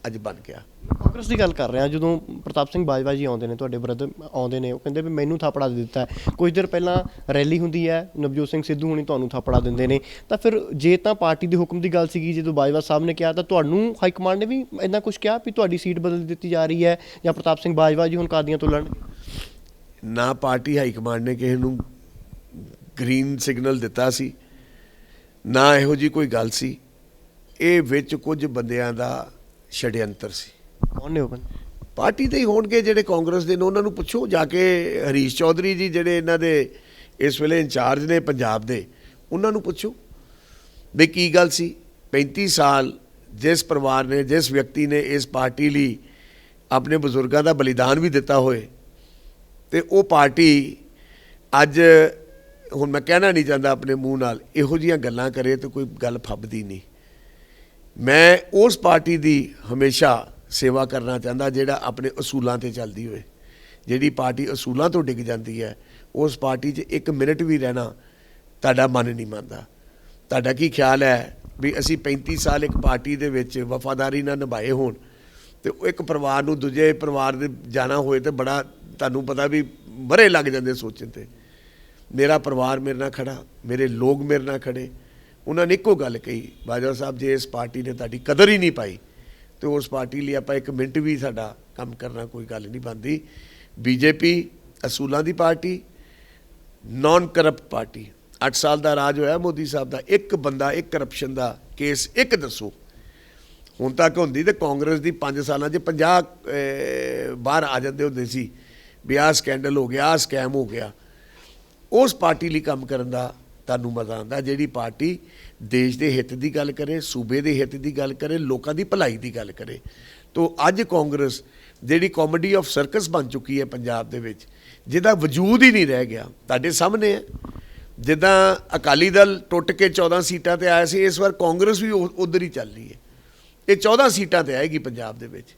ਅੱਜ ਬਣ ਗਿਆ। ਕਾਂਗਰਸ ਦੀ ਗੱਲ ਕਰ ਰਹੇ ਹਾਂ, ਜਦੋਂ ਪ੍ਰਤਾਪ ਸਿੰਘ ਬਾਜਵਾ ਜੀ ਆਉਂਦੇ ਨੇ, ਤੁਹਾਡੇ ਬ੍ਰਦਰ ਆਉਂਦੇ ਨੇ, ਉਹ ਕਹਿੰਦੇ ਵੀ ਮੈਨੂੰ ਥਾਪੜਾ ਦੇ ਦਿੱਤਾ ਹੈ। ਕੁਝ ਦੇਰ ਪਹਿਲਾਂ ਰੈਲੀ ਹੁੰਦੀ ਹੈ, ਨਵਜੋਤ ਸਿੰਘ ਸਿੱਧੂ ਹੁਣੀ ਤੁਹਾਨੂੰ ਥਾਪੜਾ ਦਿੰਦੇ ਨੇ। ਤਾਂ ਫਿਰ ਜੇ ਤਾਂ ਪਾਰਟੀ ਦੇ ਹੁਕਮ ਦੀ ਗੱਲ ਸੀਗੀ, ਜਦੋਂ ਬਾਜਵਾ ਸਾਹਿਬ ਨੇ ਕਿਹਾ, ਤਾਂ ਤੁਹਾਨੂੰ ਹਾਈ ਕਮਾਂਡ ਨੇ ਵੀ ਇੰਨਾ ਕੁਝ ਕਿਹਾ ਵੀ ਤੁਹਾਡੀ ਸੀਟ ਬਦਲ ਦਿੱਤੀ ਜਾ ਰਹੀ ਹੈ ਜਾਂ ਪ੍ਰਤਾਪ ਸਿੰਘ ਬਾਜਵਾ ਜੀ ਹੁਣ ਕਾਦੀਆਂ ਤੋਂ ਲੜਨਗੇ? ਨਾ ਪਾਰਟੀ ਹਾਈ ਕਮਾਂਡ ਨੇ ਕਿਸੇ ਨੂੰ ਗ੍ਰੀਨ ਸਿਗਨਲ ਦਿੱਤਾ ਸੀ, ਨਾ ਇਹੋ ਜਿਹੀ ਕੋਈ ਗੱਲ ਸੀ। ਇਹ ਵਿੱਚ ਕੁਝ ਬੰਦਿਆਂ ਦਾ ਛੜਯੰਤਰ ਸੀ। ਕੌਣ ਨੇ ਉਹ ਬੰਦੇ? ਪਾਰਟੀ ਦੇ ਹੀ ਹੋਣਗੇ ਜਿਹੜੇ ਕਾਂਗਰਸ ਦੇ ਨੇ, ਉਹਨਾਂ ਨੂੰ ਪੁੱਛੋ ਜਾ ਕੇ। ਹਰੀਸ਼ ਚੌਧਰੀ ਜੀ ਜਿਹੜੇ ਇਹਨਾਂ ਦੇ ਇਸ ਵੇਲੇ ਇੰਚਾਰਜ ਨੇ ਪੰਜਾਬ ਦੇ, ਉਹਨਾਂ ਨੂੰ ਪੁੱਛੋ ਵੀ ਕੀ ਗੱਲ ਸੀ। 35 ਸਾਲ ਜਿਸ ਪਰਿਵਾਰ ਨੇ, ਜਿਸ ਵਿਅਕਤੀ ਨੇ ਇਸ ਪਾਰਟੀ ਲਈ ਆਪਣੇ ਬਜ਼ੁਰਗਾਂ ਦਾ ਬਲੀਦਾਨ ਵੀ ਦਿੱਤਾ ਹੋਏ, ਤੇ ਉਹ ਪਾਰਟੀ ਅੱਜ ਹੁਣ ਮੈਂ ਕਹਿਣਾ ਨਹੀਂ ਚਾਹੁੰਦਾ ਆਪਣੇ ਮੂੰਹ ਨਾਲ ਇਹੋ ਜਿਹੀਆਂ ਗੱਲਾਂ ਕਰੇ ਤਾਂ ਕੋਈ ਗੱਲ ਫੱਬਦੀ ਨਹੀਂ। ਮੈਂ ਉਸ ਪਾਰਟੀ ਦੀ ਹਮੇਸ਼ਾ ਸੇਵਾ ਕਰਨਾ ਚਾਹੁੰਦਾ ਜਿਹੜਾ ਆਪਣੇ ਅਸੂਲਾਂ ਤੇ ਚੱਲਦੀ ਹੋਏ। ਜਿਹੜੀ ਪਾਰਟੀ ਅਸੂਲਾਂ ਤੋਂ ਡਿੱਗ ਜਾਂਦੀ ਹੈ ਉਸ ਪਾਰਟੀ 'ਚ ਇੱਕ ਮਿੰਟ ਵੀ ਰਹਿਣਾ ਤੁਹਾਡਾ ਮਨ ਨਹੀਂ ਮੰਨਦਾ। ਤੁਹਾਡਾ ਕੀ ਖਿਆਲ ਹੈ ਵੀ ਅਸੀਂ 35 ਸਾਲ ਇੱਕ ਪਾਰਟੀ ਦੇ ਵਿੱਚ ਵਫਾਦਾਰੀ ਨਾਲ ਨਿਭਾਏ ਹੋਣ ਤੇ ਇੱਕ ਪਰਿਵਾਰ ਨੂੰ ਦੂਜੇ ਪਰਿਵਾਰ ਦੇ ਜਾਣਾ ਹੋਏ ਤੇ ਬੜਾ ਤੁਹਾਨੂੰ ਪਤਾ ਵੀ ਬਰੇ ਲੱਗ ਜਾਂਦੇ ਸੋਚਣ ਤੇ। ਮੇਰਾ ਪਰਿਵਾਰ ਮੇਰੇ ਨਾਲ ਖੜਾ, ਮੇਰੇ ਲੋਕ ਮੇਰੇ ਨਾਲ ਖੜੇ। ਉਹਨਾਂ ਨੇ ਇੱਕੋ ਗੱਲ ਕਹੀ, ਬਾਜਵਾ ਸਾਹਿਬ ਜੇ ਇਸ ਪਾਰਟੀ ਨੇ ਤੁਹਾਡੀ ਕਦਰ ਹੀ ਨਹੀਂ ਪਾਈ ਤੇ ਉਸ ਪਾਰਟੀ ਲਈ ਆਪਾਂ ਇੱਕ ਮਿੰਟ ਵੀ ਸਾਡਾ ਕੰਮ ਕਰਨਾ ਕੋਈ ਗੱਲ ਨਹੀਂ ਬਣਦੀ। ਬੀਜੇਪੀ ਅਸੂਲਾਂ ਦੀ ਪਾਰਟੀ, ਨਾਨ ਕਰਪਟ ਪਾਰਟੀ। 8 ਸਾਲ ਦਾ ਰਾਜ ਹੋਇਆ ਮੋਦੀ ਸਾਹਿਬ ਦਾ, ਇੱਕ ਬੰਦਾ ਇੱਕ ਕਰਪਸ਼ਨ ਦਾ ਕੇਸ ਇੱਕ ਦੱਸੋ। ਹੁਣ ਤੱਕ ਹੁੰਦੀ ਤੇ ਕਾਂਗਰਸ ਦੀ 5 ਸਾਲਾਂ 'ਚ 50 ਬਾਹਰ ਆ ਜਾਂਦੇ ਹੁੰਦੇ ਸੀ ਵੀ ਆਹ ਸਕੈਂਡਲ ਹੋ ਗਿਆ, ਆਹ ਸਕੈਮ ਹੋ ਗਿਆ। ਉਸ ਪਾਰਟੀ ਲਈ ਕੰਮ ਕਰਨ ਦਾ ਤੁਹਾਨੂੰ ਮਜ਼ਾ ਆਉਂਦਾ ਜਿਹੜੀ ਪਾਰਟੀ ਦੇਸ਼ ਦੇ ਹਿੱਤ ਦੀ ਗੱਲ ਕਰੇ, ਸੂਬੇ ਦੇ ਹਿੱਤ ਦੀ ਗੱਲ ਕਰੇ, ਲੋਕਾਂ ਦੀ ਭਲਾਈ ਦੀ ਗੱਲ ਕਰੇ। ਤੋ ਅੱਜ ਕਾਂਗਰਸ ਜਿਹੜੀ ਕਾਮੇਡੀ ਆਫ ਸਰਕਸ ਬਣ ਚੁੱਕੀ ਹੈ ਪੰਜਾਬ ਦੇ ਵਿੱਚ, ਜਿਹਦਾ ਵਜੂਦ ਹੀ ਨਹੀਂ ਰਹਿ ਗਿਆ। ਤੁਹਾਡੇ ਸਾਹਮਣੇ ਹੈ ਜਿੱਦਾਂ ਅਕਾਲੀ ਦਲ ਟੁੱਟ ਕੇ 14 ਸੀਟਾਂ ਤੇ ਆਇਆ ਸੀ, ਇਸ ਵਾਰ ਕਾਂਗਰਸ ਵੀ ਉਧਰ ਹੀ ਚੱਲ ਰਹੀ ਹੈ। ਇਹ 14 ਸੀਟਾਂ ਤੇ ਆਏਗੀ ਪੰਜਾਬ ਦੇ ਵਿੱਚ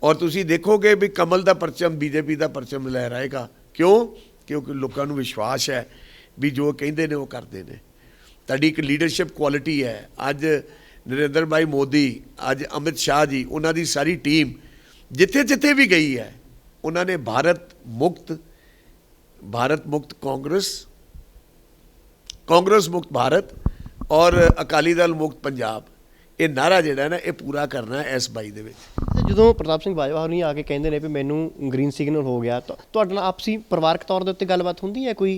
ਔਰ ਤੁਸੀਂ ਦੇਖੋਗੇ ਵੀ ਕਮਲ ਦਾ ਪਰਚਮ ਬੀਜੇਪੀ ਦਾ ਪਰਚਮ ਲਹਿਰਾਏਗਾ। ਕਿਉਂ? ਕਿਉਂਕਿ ਲੋਕਾਂ ਨੂੰ ਵਿਸ਼ਵਾਸ ਹੈ ਵੀ ਜੋ ਕਹਿੰਦੇ ਨੇ ਉਹ ਕਰਦੇ ਨੇ। ਤੁਹਾਡੀ ਇੱਕ ਲੀਡਰਸ਼ਿਪ ਕੁਆਲਿਟੀ ਹੈ। ਅੱਜ ਨਰਿੰਦਰ ਭਾਈ ਮੋਦੀ, ਅੱਜ ਅਮਿਤ ਸ਼ਾਹ ਜੀ, ਉਹਨਾਂ ਦੀ ਸਾਰੀ ਟੀਮ ਜਿੱਥੇ ਜਿੱਥੇ ਵੀ ਗਈ ਹੈ ਉਹਨਾਂ ਨੇ ਭਾਰਤ ਮੁਕਤ ਕਾਂਗਰਸ, ਕਾਂਗਰਸ ਮੁਕਤ ਭਾਰਤ ਔਰ ਅਕਾਲੀ ਦਲ ਮੁਕਤ ਪੰਜਾਬ, ਇਹ ਨਾਰਾ ਜਿਹੜਾ ਨਾ ਇਹ ਪੂਰਾ ਕਰਨਾ ਹੈ ਇਸ ਬਾਈ ਦੇ ਵਿੱਚ। ਜਦੋਂ ਪ੍ਰਤਾਪ ਸਿੰਘ ਬਾਜਵਾ ਹੋਣੀ ਆ ਕੇ ਕਹਿੰਦੇ ਨੇ ਵੀ ਮੈਨੂੰ ਗ੍ਰੀਨ ਸਿਗਨਲ ਹੋ ਗਿਆ, ਤੁਹਾਡੇ ਨਾਲ ਆਪਸੀ ਪਰਿਵਾਰਕ ਤੌਰ ਦੇ ਉੱਤੇ ਗੱਲਬਾਤ ਹੁੰਦੀ ਹੈ ਕੋਈ?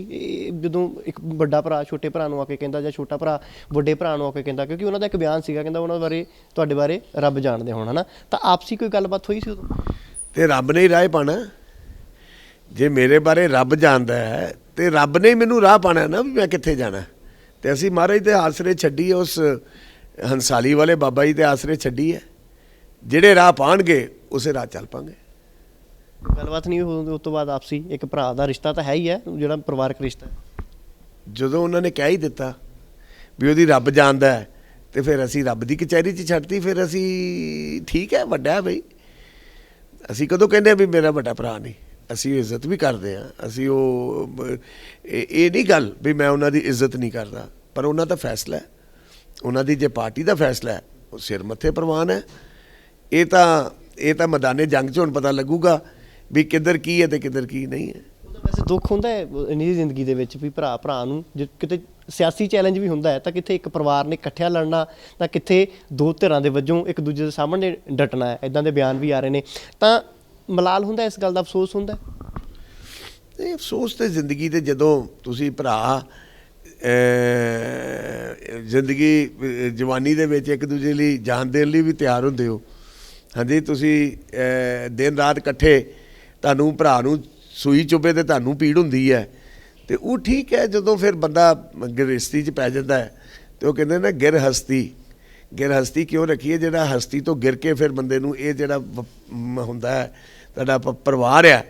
ਜਦੋਂ ਇੱਕ ਵੱਡਾ ਭਰਾ ਛੋਟੇ ਭਰਾ ਨੂੰ ਆ ਕੇ ਕਹਿੰਦਾ ਜਾਂ ਛੋਟਾ ਭਰਾ ਵੱਡੇ ਭਰਾ ਨੂੰ ਆ ਕੇ ਕਹਿੰਦਾ, ਕਿਉਂਕਿ ਉਹਨਾਂ ਦਾ ਇੱਕ ਬਿਆਨ ਸੀਗਾ, ਕਹਿੰਦਾ ਉਹਨਾਂ ਬਾਰੇ ਤੁਹਾਡੇ ਬਾਰੇ ਰੱਬ ਜਾਣਦੇ ਹੋਣ, ਹੈ ਨਾ, ਤਾਂ ਆਪਸੀ ਕੋਈ ਗੱਲਬਾਤ ਹੋਈ ਸੀ ਉਦੋਂ? ਤੇ ਰੱਬ ਨੇ ਹੀ ਰਾਹ ਪਾਣਾ। ਜੇ ਮੇਰੇ ਬਾਰੇ ਰੱਬ ਜਾਣਦਾ ਹੈ ਤੇ ਰੱਬ ਨੇ ਹੀ ਮੈਨੂੰ ਰਾਹ ਪਾਣਾ ਨਾ ਵੀ ਮੈਂ ਕਿੱਥੇ ਜਾਣਾ। ਤੇ ਅਸੀਂ ਮਹਾਰਾਜ ਦੇ ਆਸਰੇ ਛੱਡੀ, ਉਸ ਹੰਸਾਲੀ ਵਾਲੇ ਬਾਬਾ ਜੀ ਦੇ ਆਸਰੇ ਛੱਡੀ ਹੈ। ਜਿਹੜੇ ਰਾਹ ਪਾਣਗੇ ਉਸੇ ਰਾਹ ਚੱਲ ਪਾਂਗੇ। ਗੱਲਬਾਤ ਨਹੀਂ ਹੋਈ ਉਸ ਤੋਂ ਬਾਅਦ ਆਪਸੀ? ਇੱਕ ਭਰਾ ਦਾ ਰਿਸ਼ਤਾ ਤਾਂ ਹੈ ਹੀ ਹੈ, ਜਿਹੜਾ ਪਰਿਵਾਰਕ ਰਿਸ਼ਤਾ। ਜਦੋਂ ਉਹਨਾਂ ਨੇ ਕਹਿ ਹੀ ਦਿੱਤਾ ਵੀ ਉਹਦੀ ਰੱਬ ਜਾਣਦਾ ਹੈ ਤੇ ਫਿਰ ਅਸੀਂ ਰੱਬ ਦੀ ਕਚਹਿਰੀ 'ਚ ਛੱਡਤੀ। ਫਿਰ ਅਸੀਂ ਠੀਕ ਹੈ, ਵੱਡਾ ਹੈ ਬਈ। ਅਸੀਂ ਕਦੋਂ ਕਹਿੰਦੇ ਵੀ ਮੇਰਾ ਵੱਡਾ ਭਰਾ ਨਹੀਂ, ਅਸੀਂ ਇੱਜ਼ਤ ਵੀ ਕਰਦੇ ਹਾਂ। ਅਸੀਂ ਇਹ ਨਹੀਂ ਗੱਲ ਵੀ ਮੈਂ ਉਹਨਾਂ ਦੀ ਇੱਜ਼ਤ ਨਹੀਂ ਕਰਦਾ, ਪਰ ਉਹਨਾਂ ਦਾ ਫੈਸਲਾ ਹੈ, ਉਹਨਾਂ ਦੀ ਜੇ ਪਾਰਟੀ ਦਾ ਫੈਸਲਾ ਹੈ ਉਹ ਸਿਰ ਮੱਥੇ ਪ੍ਰਵਾਨ ਹੈ। ਇਹ ਤਾਂ ਮੈਦਾਨੇ ਜੰਗ 'ਚ ਹੁਣ ਪਤਾ ਲੱਗੂਗਾ ਵੀ ਕਿੱਧਰ ਕੀ ਹੈ ਤੇ ਕਿੱਧਰ ਕੀ ਨਹੀਂ ਹੈ। ਵੈਸੇ ਦੁੱਖ ਹੁੰਦਾ ਹੈ ਨਿੱਜੀ ਜ਼ਿੰਦਗੀ ਦੇ ਵਿੱਚ ਵੀ ਭਰਾ ਨੂੰ, ਜੇ ਕਿਤੇ ਸਿਆਸੀ ਚੈਲੰਜ ਵੀ ਹੁੰਦਾ ਹੈ ਤਾਂ ਕਿਤੇ ਇੱਕ ਪਰਿਵਾਰ ਨੇ ਇਕੱਠਿਆਂ ਲੜਨਾ, ਤਾਂ ਕਿਤੇ ਦੋ ਧਿਰਾਂ ਦੇ ਵਜੋਂ ਇੱਕ ਦੂਜੇ ਦੇ ਸਾਹਮਣੇ ਡਟਣਾ ਹੈ। ਇੱਦਾਂ ਦੇ ਬਿਆਨ ਵੀ ਆ ਰਹੇ ਨੇ, ਤਾਂ ਮਲਾਲ ਹੁੰਦਾ, ਇਸ ਗੱਲ ਦਾ ਅਫਸੋਸ ਹੁੰਦਾ? ਇਹ ਅਫਸੋਸ ਤੇ ਜ਼ਿੰਦਗੀ ਦੇ, ਜਦੋਂ ਤੁਸੀਂ ਭਰਾ ਜ਼ਿੰਦਗੀ ਜਵਾਨੀ ਦੇ ਵਿੱਚ ਇੱਕ ਦੂਜੇ ਲਈ ਜਾਨ ਦੇਣ ਲਈ ਵੀ ਤਿਆਰ ਹੁੰਦੇ ਹੋ। ਹਾਂਜੀ, ਤੁਸੀਂ ਦਿਨ ਰਾਤ ਇਕੱਠੇ, ਤੁਹਾਨੂੰ ਭਰਾ ਨੂੰ ਸੂਈ ਚੁੱਭੇ ਤੇ ਤੁਹਾਨੂੰ ਪੀੜ ਹੁੰਦੀ ਹੈ, ਤੇ ਉਹ ਠੀਕ ਹੈ। ਜਦੋਂ ਫਿਰ ਬੰਦਾ ਗ੍ਰਸਤੀ 'ਚ ਪੈ ਜਾਂਦਾ ਹੈ ਤੇ ਉਹ ਕਹਿੰਦੇ ਨਾ ਗਿਰਹਸਤੀ ਕਿਉਂ ਰੱਖੀਏ? ਜਿਹੜਾ ਹਸਤੀ ਤੋਂ ਗਿਰ ਕੇ ਫਿਰ ਬੰਦੇ ਨੂੰ ਇਹ ਜਿਹੜਾ ਹੁੰਦਾ ਹੈ ਤੁਹਾਡਾ ਪਰਿਵਾਰ ਆ,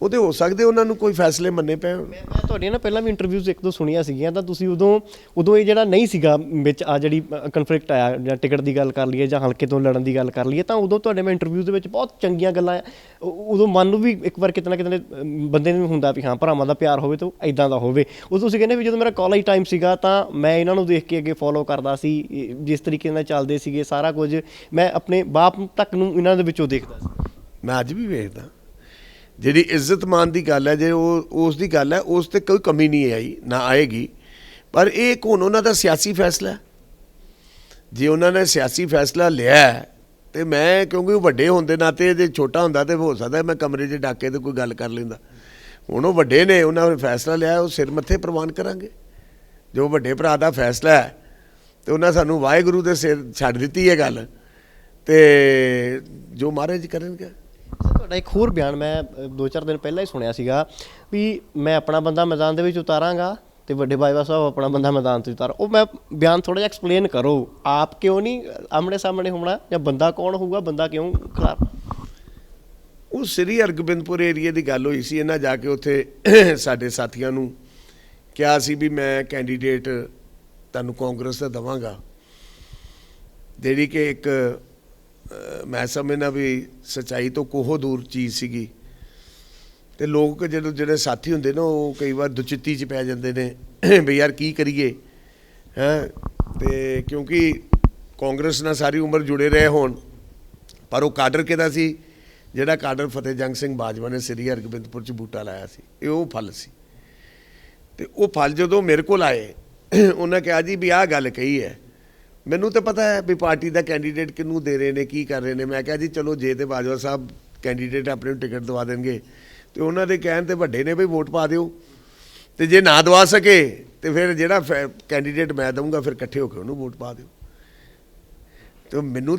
ਉਹਦੇ ਹੋ ਸਕਦੇ ਉਹਨਾਂ ਨੂੰ ਕੋਈ ਫੈਸਲੇ ਮੰਨੇ ਪਏ। ਮੈਂ ਤੁਹਾਡੀਆਂ ਨਾ ਪਹਿਲਾਂ ਵੀ ਇੰਟਰਵਿਊਜ਼ ਇੱਕ ਦੋ ਸੁਣੀਆਂ ਸੀਗੀਆਂ, ਤਾਂ ਤੁਸੀਂ ਉਦੋਂ ਇਹ ਜਿਹੜਾ ਨਹੀਂ ਸੀਗਾ ਵਿੱਚ ਆ ਜਿਹੜੀ ਕਨਫਲਿਕਟ ਆਇਆ, ਜਾਂ ਟਿਕਟ ਦੀ ਗੱਲ ਕਰ ਲਈਏ ਜਾਂ ਹਲਕੇ ਤੋਂ ਲੜਨ ਦੀ ਗੱਲ ਕਰ ਲਈਏ, ਤਾਂ ਉਦੋਂ ਤੁਹਾਡੇ ਮੈਂ ਇੰਟਰਵਿਊ ਦੇ ਵਿੱਚ ਬਹੁਤ ਚੰਗੀਆਂ ਗੱਲਾਂ, ਉਦੋਂ ਮਨ ਨੂੰ ਵੀ ਇੱਕ ਵਾਰ ਕਿਤੇ ਨਾ ਕਿਤੇ ਬੰਦੇ ਨੂੰ ਹੁੰਦਾ ਵੀ ਹਾਂ ਭਰਾਵਾਂ ਦਾ ਪਿਆਰ ਹੋਵੇ ਤਾਂ ਇੱਦਾਂ ਦਾ ਹੋਵੇ। ਉਦੋਂ ਤੁਸੀਂ ਕਹਿੰਦੇ ਵੀ ਜਦੋਂ ਮੇਰਾ ਕਾਲਜ ਟਾਈਮ ਸੀਗਾ ਤਾਂ ਮੈਂ ਇਹਨਾਂ ਨੂੰ ਦੇਖ ਕੇ ਅੱਗੇ ਫੋਲੋ ਕਰਦਾ ਸੀ, ਜਿਸ ਤਰੀਕੇ ਨਾਲ ਚੱਲਦੇ ਸੀਗੇ ਸਾਰਾ ਕੁਝ ਮੈਂ ਆਪਣੇ ਬਾਪ ਤੱਕ ਨੂੰ ਇਹਨਾਂ ਦੇ ਵਿੱਚੋਂ ਦੇਖਦਾ ਸੀ। ਮੈਂ ਅੱਜ ਵੀ ਵੇਖਦਾ। ਜਿਹੜੀ ਇੱਜ਼ਤ ਮਾਨ ਦੀ ਗੱਲ ਹੈ, ਜੇ ਉਹ ਉਸ ਦੀ ਗੱਲ ਹੈ, ਉਸ 'ਤੇ ਕੋਈ ਕਮੀ ਨਹੀਂ ਆਈ, ਨਾ ਆਏਗੀ। ਪਰ ਇਹ ਹੁਣ ਉਹਨਾਂ ਦਾ ਸਿਆਸੀ ਫੈਸਲਾ, ਜੇ ਉਹਨਾਂ ਨੇ ਸਿਆਸੀ ਫੈਸਲਾ ਲਿਆ ਤੇ ਮੈਂ, ਕਿਉਂਕਿ ਉਹ ਵੱਡੇ ਹੋਣ ਦੇ ਨਾਤੇ, ਜੇ ਛੋਟਾ ਹੁੰਦਾ ਤਾਂ ਹੋ ਸਕਦਾ ਮੈਂ ਕਮਰੇ 'ਚ ਡਾਕੇ ਤੇ ਕੋਈ ਗੱਲ ਕਰ ਲੈਂਦਾ। ਹੁਣ ਉਹ ਵੱਡੇ ਨੇ, ਉਹਨਾਂ ਨੇ ਫੈਸਲਾ ਲਿਆ, ਉਹ ਸਿਰ ਮੱਥੇ ਪ੍ਰਵਾਨ ਕਰਾਂਗੇ। ਜੋ ਵੱਡੇ ਭਰਾ ਦਾ ਫੈਸਲਾ ਹੈ ਤੇ ਉਹਨਾਂ ਸਾਨੂੰ ਵਾਹਿਗੁਰੂ ਦੇ ਸਿਰ ਛੱਡ ਦਿੱਤੀ ਹੈ ਗੱਲ, ਤੇ ਜੋ ਮਹਾਰਾਜ ਕਰਨਗੇ। ਤੁਹਾਡਾ ਇੱਕ ਹੋਰ ਬਿਆਨ ਮੈਂ 2-4 ਦਿਨ ਪਹਿਲਾਂ ਹੀ ਸੁਣਿਆ ਸੀਗਾ ਵੀ ਮੈਂ ਆਪਣਾ ਬੰਦਾ ਮੈਦਾਨ ਦੇ ਵਿੱਚ ਉਤਾਰਾਂਗਾ ਤੇ ਵੱਡੇ ਬਾਜਵਾ ਸਾਹਿਬ ਆਪਣਾ ਬੰਦਾ ਮੈਦਾਨ ਤੋਂ ਉਤਾਰ। ਉਹ ਮੈਂ ਬਿਆਨ ਥੋੜ੍ਹਾ ਜਿਹਾ ਐਕਸਪਲੇਨ ਕਰੋ, ਆਪ ਕਿਉਂ ਨਹੀਂ ਆਮਣੇ ਸਾਹਮਣੇ ਹੋਣਾ, ਜਾਂ ਬੰਦਾ ਕੌਣ ਹੋਊਗਾ, ਬੰਦਾ ਕਿਉਂ ਖਿਲਾਫ? ਉਹ ਸ੍ਰੀ ਹਰਗੋਬਿੰਦਪੁਰ ਏਰੀਏ ਦੀ ਗੱਲ ਹੋਈ ਸੀ। ਇਹਨਾਂ ਜਾ ਕੇ ਉੱਥੇ ਸਾਡੇ ਸਾਥੀਆਂ ਨੂੰ ਕਿਹਾ ਸੀ ਵੀ ਮੈਂ ਕੈਂਡੀਡੇਟ ਤੁਹਾਨੂੰ ਕਾਂਗਰਸ ਦਾ ਦੇਵਾਂਗਾ, ਜਿਹੜੀ ਕਿ ਇੱਕ ਮੈਂ ਸਮਝਦਾ ਵੀ ਸੱਚਾਈ ਤੋਂ ਕੋਹ ਦੂਰ ਚੀਜ਼ ਸੀਗੀ। ਤੇ ਲੋਕ ਜਦੋਂ ਜਿਹੜੇ ਸਾਥੀ ਹੁੰਦੇ ਨਾ ਉਹ ਕਈ ਵਾਰ ਦੁਚਿੱਤੀ 'ਚ ਪੈ ਜਾਂਦੇ ਨੇ ਵੀ ਯਾਰ ਕੀ ਕਰੀਏ ਹੈਂ। ਤੇ ਕਿਉਂਕਿ ਕਾਂਗਰਸ ਨਾਲ ਸਾਰੀ ਉਮਰ ਜੁੜੇ ਰਹੇ ਹੋਣ, ਪਰ ਉਹ ਕਾਡਰ ਕਿਹਦਾ ਸੀ? ਜਿਹੜਾ ਕਾਡਰ ਫਤਿਹ ਜੰਗ ਸਿੰਘ ਬਾਜਵਾ ਨੇ ਸ੍ਰੀ ਹਰਗੋਬਿੰਦਪੁਰ 'ਚ ਬੂਟਾ ਲਾਇਆ ਸੀ, ਇਹ ਉਹ ਫਲ ਸੀ। ਤੇ ਉਹ ਫਲ ਜਦੋਂ ਮੇਰੇ ਕੋਲ ਆਏ ਉਹਨਾਂ ਕਿਹਾ ਜੀ ਵੀ ਆਹ ਗੱਲ ਕਹੀ ਹੈ, ਮੈਨੂੰ ਤਾਂ ਪਤਾ ਹੈ ਵੀ ਪਾਰਟੀ ਦਾ ਕੈਂਡੀਡੇਟ ਕਿਹਨੂੰ ਦੇ ਰਹੇ ਨੇ, ਕੀ ਕਰ ਰਹੇ ਨੇ। ਮੈਂ ਕਿਹਾ ਜੀ ਚਲੋ ਜੇ ਤੇ ਬਾਜਵਾ ਸਾਹਿਬ ਕੈਂਡੀਡੇਟ ਆਪਣੇ ਨੂੰ ਟਿਕਟ ਦਵਾ ਦੇਣਗੇ ਤੇ ਉਹਨਾਂ ਦੇ ਕਹਿਣ ਤੇ ਵੱਡੇ ਨੇ ਵੀ ਵੋਟ ਪਾ ਦਿਓ, ਤੇ ਜੇ ਨਾ ਦਵਾ ਸਕੇ ਤੇ ਫਿਰ ਜਿਹੜਾ ਕੈਂਡੀਡੇਟ ਮੈਂ ਦਊਂਗਾ ਫਿਰ ਇਕੱਠੇ ਹੋ ਕੇ ਉਹਨੂੰ ਵੋਟ ਪਾ ਦਿਓ। ਤੇ ਮੈਨੂੰ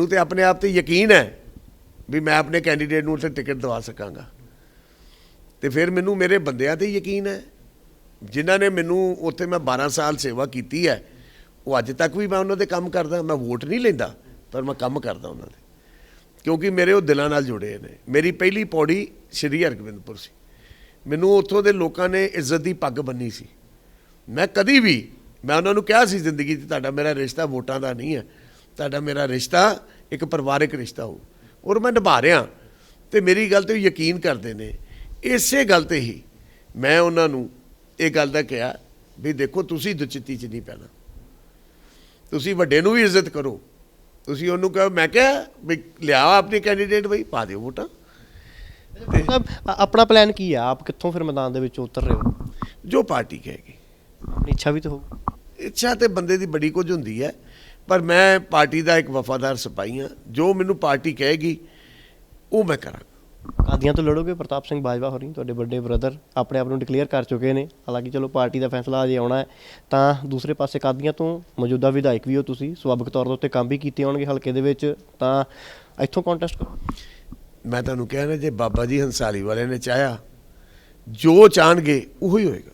ਤੇ ਆਪਣੇ ਆਪ ਤੇ ਯਕੀਨ ਹੈ ਵੀ ਮੈਂ ਆਪਣੇ ਕੈਂਡੀਡੇਟ ਨੂੰ ਉੱਥੇ ਟਿਕਟ ਦਵਾ ਸਕਾਂਗਾ। ਤੇ ਫਿਰ ਮੈਨੂੰ ਮੇਰੇ ਬੰਦਿਆਂ ਤੇ ਯਕੀਨ ਹੈ ਜਿਨ੍ਹਾਂ ਨੇ ਮੈਨੂੰ ਉੱਥੇ ਮੈਂ 12 ਸਾਲ ਸੇਵਾ ਕੀਤੀ ਹੈ, ਉਹ ਅੱਜ ਤੱਕ ਵੀ ਮੈਂ ਉਹਨਾਂ ਦੇ ਕੰਮ ਕਰਦਾ। ਮੈਂ ਵੋਟ ਨਹੀਂ ਲੈਂਦਾ ਪਰ ਮੈਂ ਕੰਮ ਕਰਦਾ ਉਹਨਾਂ ਦੇ, ਕਿਉਂਕਿ ਮੇਰੇ ਉਹ ਦਿਲਾਂ ਨਾਲ ਜੁੜੇ ਨੇ। ਮੇਰੀ ਪਹਿਲੀ ਪੌੜੀ ਸ੍ਰੀ ਹਰਗੋਬਿੰਦਪੁਰ ਸੀ। ਮੈਨੂੰ ਉੱਥੋਂ ਦੇ ਲੋਕਾਂ ਨੇ ਇੱਜ਼ਤ ਦੀ ਪੱਗ ਬੰਨੀ ਸੀ। ਮੈਂ ਕਦੀ ਵੀ ਮੈਂ ਉਹਨਾਂ ਨੂੰ ਕਿਹਾ ਸੀ ਜ਼ਿੰਦਗੀ 'ਚ ਤੁਹਾਡਾ ਮੇਰਾ ਰਿਸ਼ਤਾ ਵੋਟਾਂ ਦਾ ਨਹੀਂ ਹੈ, ਤੁਹਾਡਾ ਮੇਰਾ ਰਿਸ਼ਤਾ ਇੱਕ ਪਰਿਵਾਰਕ ਰਿਸ਼ਤਾ ਹੋ, ਔਰ ਮੈਂ ਨਿਭਾ ਰਿਹਾ। ਤੇ ਮੇਰੀ ਗੱਲ 'ਤੇ ਯਕੀਨ ਕਰਦੇ ਨੇ। ਇਸੇ ਗੱਲ 'ਤੇ ਹੀ ਮੈਂ ਉਹਨਾਂ ਨੂੰ ਇਹ ਗੱਲ ਦਾ ਕਿਹਾ ਵੀ ਦੇਖੋ ਤੁਸੀਂ ਦੁਚਿੱਤੀ 'ਚ ਨਹੀਂ ਪੈਣਾ, ਤੁਸੀਂ ਵੱਡੇ ਨੂੰ ਵੀ ਇੱਜ਼ਤ ਕਰੋ। ਤੁਸੀਂ ਉਹਨੂੰ ਕਹੋ, ਮੈਂ ਕਿਹਾ ਵੀ ਲਿਆ ਆਪਣੀ ਕੈਂਡੀਡੇਟ ਬਈ ਪਾ ਦਿਓ ਵੋਟਾਂ। ਆਪਣਾ ਪਲਾਨ ਕੀ ਆ? ਆਪ ਕਿੱਥੋਂ ਫਿਰ ਮੈਦਾਨ ਦੇ ਵਿੱਚ ਉਤਰ ਰਹੇ ਹੋ? ਜੋ ਪਾਰਟੀ ਕਹੇਗੀ। ਆਪਣੀ ਇੱਛਾ ਵੀ ਤਾਂ ਹੋ? ਇੱਛਾ ਤੇ ਬੰਦੇ ਦੀ ਬੜੀ ਕੁਝ ਹੁੰਦੀ ਹੈ, ਪਰ ਮੈਂ ਪਾਰਟੀ ਦਾ ਇੱਕ ਵਫਾਦਾਰ ਸਿਪਾਹੀ ਹਾਂ। ਜੋ ਮੈਨੂੰ ਪਾਰਟੀ ਕਹੇਗੀ ਉਹ ਮੈਂ ਕਰਾਂਗਾ। ਕਾਦੀਆਂ ਤੋਂ ਲੜੋਗੇ? ਪ੍ਰਤਾਪ ਸਿੰਘ ਬਾਜਵਾ ਹੋਰੀ ਤੁਹਾਡੇ ਵੱਡੇ ਬ੍ਰਦਰ ਆਪਣੇ ਆਪ ਨੂੰ ਡਿਕਲੇਅਰ ਕਰ ਚੁੱਕੇ ਨੇ। ਹਾਲਾਂਕਿ ਚਲੋ ਪਾਰਟੀ ਦਾ ਫੈਸਲਾ ਅਜੇ ਆਉਣਾ ਹੈ। ਤਾਂ ਦੂਸਰੇ ਪਾਸੇ ਕਾਦੀਆਂ ਤੋਂ ਮੌਜੂਦਾ ਵਿਧਾਇਕ ਵੀ ਹੋ ਤੁਸੀਂ, ਸੁਭਾਵਿਕ ਤੌਰ ਦੇ ਉੱਤੇ ਕੰਮ ਵੀ ਕੀਤੇ ਹੋਣਗੇ ਹਲਕੇ ਦੇ ਵਿੱਚ, ਤਾਂ ਇੱਥੋਂ ਕੰਟੈਸਟ ਕਰੋ। ਮੈਂ ਤੁਹਾਨੂੰ ਕਹਿ ਰਿਹਾ, ਜੇ ਬਾਬਾ ਜੀ ਹੰਸਾਲੀ ਵਾਲਿਆਂ ਨੇ ਚਾਹਿਆ ਜੋ ਚਾਹਣਗੇ ਉਹੀ ਹੋਏਗਾ।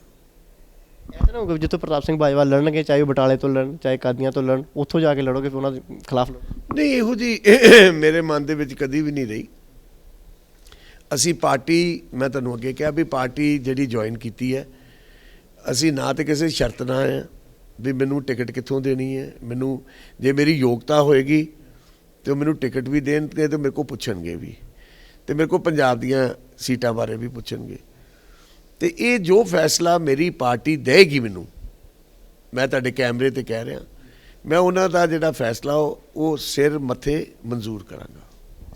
ਇਹ ਤਾਂ ਨਾ ਹੋਊਗਾ ਜਿੱਥੋਂ ਪ੍ਰਤਾਪ ਸਿੰਘ ਬਾਜਵਾ ਲੜਨਗੇ, ਚਾਹੇ ਉਹ ਬਟਾਲੇ ਤੋਂ ਲੜਨ ਚਾਹੇ ਕਾਦੀਆਂ ਤੋਂ ਲੜਨ, ਉੱਥੋਂ ਜਾ ਕੇ ਲੜੋਗੇ ਫਿਰ ਉਹਨਾਂ ਦੇ ਖਿਲਾਫ ਲੜੋ? ਨਹੀਂ, ਇਹੋ ਜਿਹੀ ਮੇਰੇ ਮਨ ਦੇ ਵਿੱਚ ਕਦੀ ਵੀ ਨਹੀਂ ਰਹੀ। ਅਸੀਂ ਪਾਰਟੀ, ਮੈਂ ਤੁਹਾਨੂੰ ਅੱਗੇ ਕਿਹਾ ਵੀ ਪਾਰਟੀ ਜਿਹੜੀ ਜੁਆਇਨ ਕੀਤੀ ਹੈ, ਅਸੀਂ ਨਾ ਤਾਂ ਕਿਸੇ ਸ਼ਰਤ ਨਾਲ ਆਏ ਹਾਂ ਵੀ ਮੈਨੂੰ ਟਿਕਟ ਕਿੱਥੋਂ ਦੇਣੀ ਹੈ। ਮੈਨੂੰ ਜੇ ਮੇਰੀ ਯੋਗਤਾ ਹੋਏਗੀ ਤਾਂ ਮੈਨੂੰ ਟਿਕਟ ਵੀ ਦੇਣਗੇ ਅਤੇ ਮੇਰੇ ਕੋਲ ਪੁੱਛਣਗੇ ਵੀ, ਅਤੇ ਮੇਰੇ ਕੋਲ ਪੰਜਾਬ ਦੀਆਂ ਸੀਟਾਂ ਬਾਰੇ ਵੀ ਪੁੱਛਣਗੇ। ਅਤੇ ਇਹ ਜੋ ਫੈਸਲਾ ਮੇਰੀ ਪਾਰਟੀ ਦੇਗੀ ਮੈਨੂੰ, ਮੈਂ ਤੁਹਾਡੇ ਕੈਮਰੇ 'ਤੇ ਕਹਿ ਰਿਹਾ, ਮੈਂ ਉਹਨਾਂ ਦਾ ਜਿਹੜਾ ਫੈਸਲਾ ਉਹ ਸਿਰ ਮੱਥੇ ਮਨਜ਼ੂਰ ਕਰਾਂਗਾ।